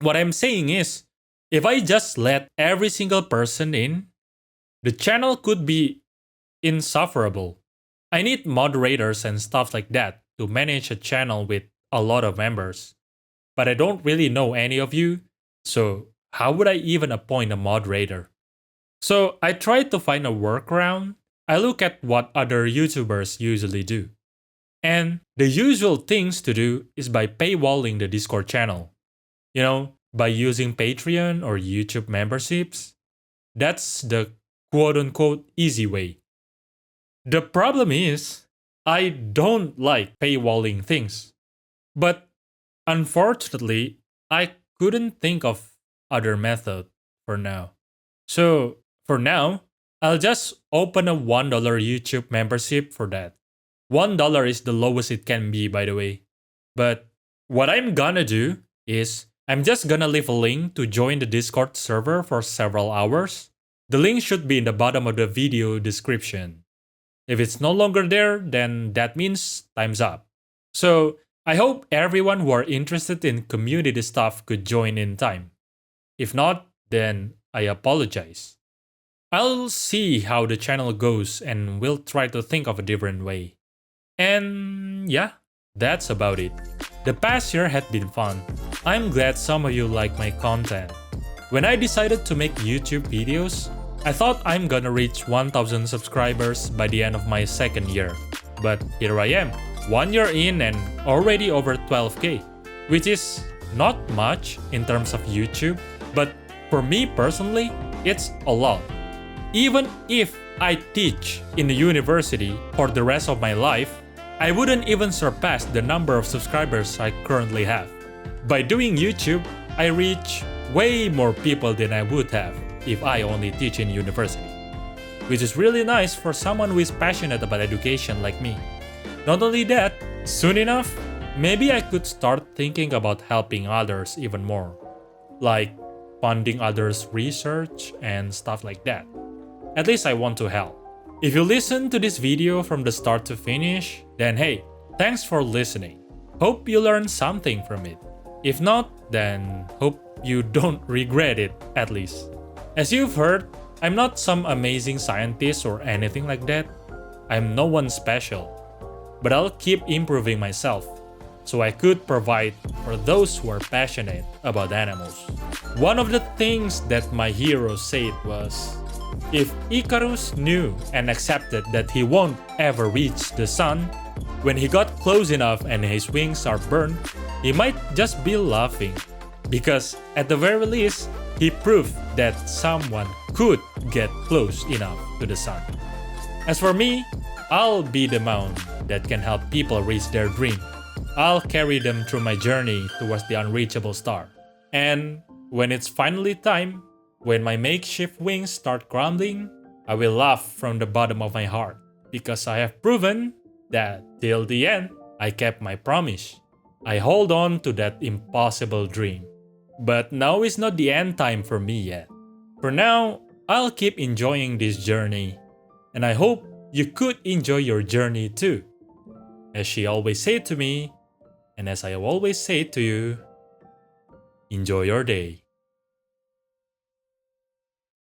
What I'm saying is, if I just let every single person in, the channel could be insufferable. I need moderators and stuff like that to manage a channel with a lot of members. But I don't really know any of you, so how would I even appoint a moderator? So I tried to find a workaround. I look at what other YouTubers usually do. And the usual things to do is by paywalling the Discord channel. By using Patreon or YouTube memberships. That's the quote unquote easy way. The problem is, I don't like paywalling things. But unfortunately, I couldn't think of other method for now. So for now, I'll just open a $1 YouTube membership for that. $1 is the lowest it can be, by the way. But What I'm gonna do is I'm just gonna leave a link to join the Discord server for several hours. The link should be in the bottom of the video description. If it's no longer there, then that means time's up. So I hope everyone who are interested in community stuff could join in time. If not, then I apologize. I'll see how the channel goes and we'll try to think of a different way. And yeah, that's about it. The past year had been fun. I'm glad some of you like my content. When I decided to make YouTube videos, I thought I'm gonna reach 1000 subscribers by the end of my second year. But here I am, 1 year in and already over 12k, which is not much in terms of YouTube, but for me personally, it's a lot. Even if I teach in the university for the rest of my life, I wouldn't even surpass the number of subscribers I currently have. By doing YouTube, I reach way more people than I would have if I only teach in university. Which is really nice for someone who is passionate about education like me. Not only that, soon enough, maybe I could start thinking about helping others even more. Like funding others' research and stuff like that. At least I want to help. If you listen to this video from the start to finish, then hey, thanks for listening. Hope you learned something from it. If not, then hope you don't regret it, at least. As you've heard, I'm not some amazing scientist or anything like that. I'm no one special. But I'll keep improving myself, so I could provide for those who are passionate about animals. One of the things that my hero said was, if Icarus knew and accepted that he won't ever reach the sun, when he got close enough and his wings are burned, he might just be laughing. Because at the very least, he proved that someone could get close enough to the sun. As for me, I'll be the mount that can help people reach their dream. I'll carry them through my journey towards the unreachable star. And when it's finally time, when my makeshift wings start crumbling, I will laugh from the bottom of my heart because I have proven that till the end, I kept my promise. I hold on to that impossible dream. But now is not the end time for me yet. For now, I'll keep enjoying this journey. And I hope you could enjoy your journey too. As she always said to me, and as I always say to you, enjoy your day.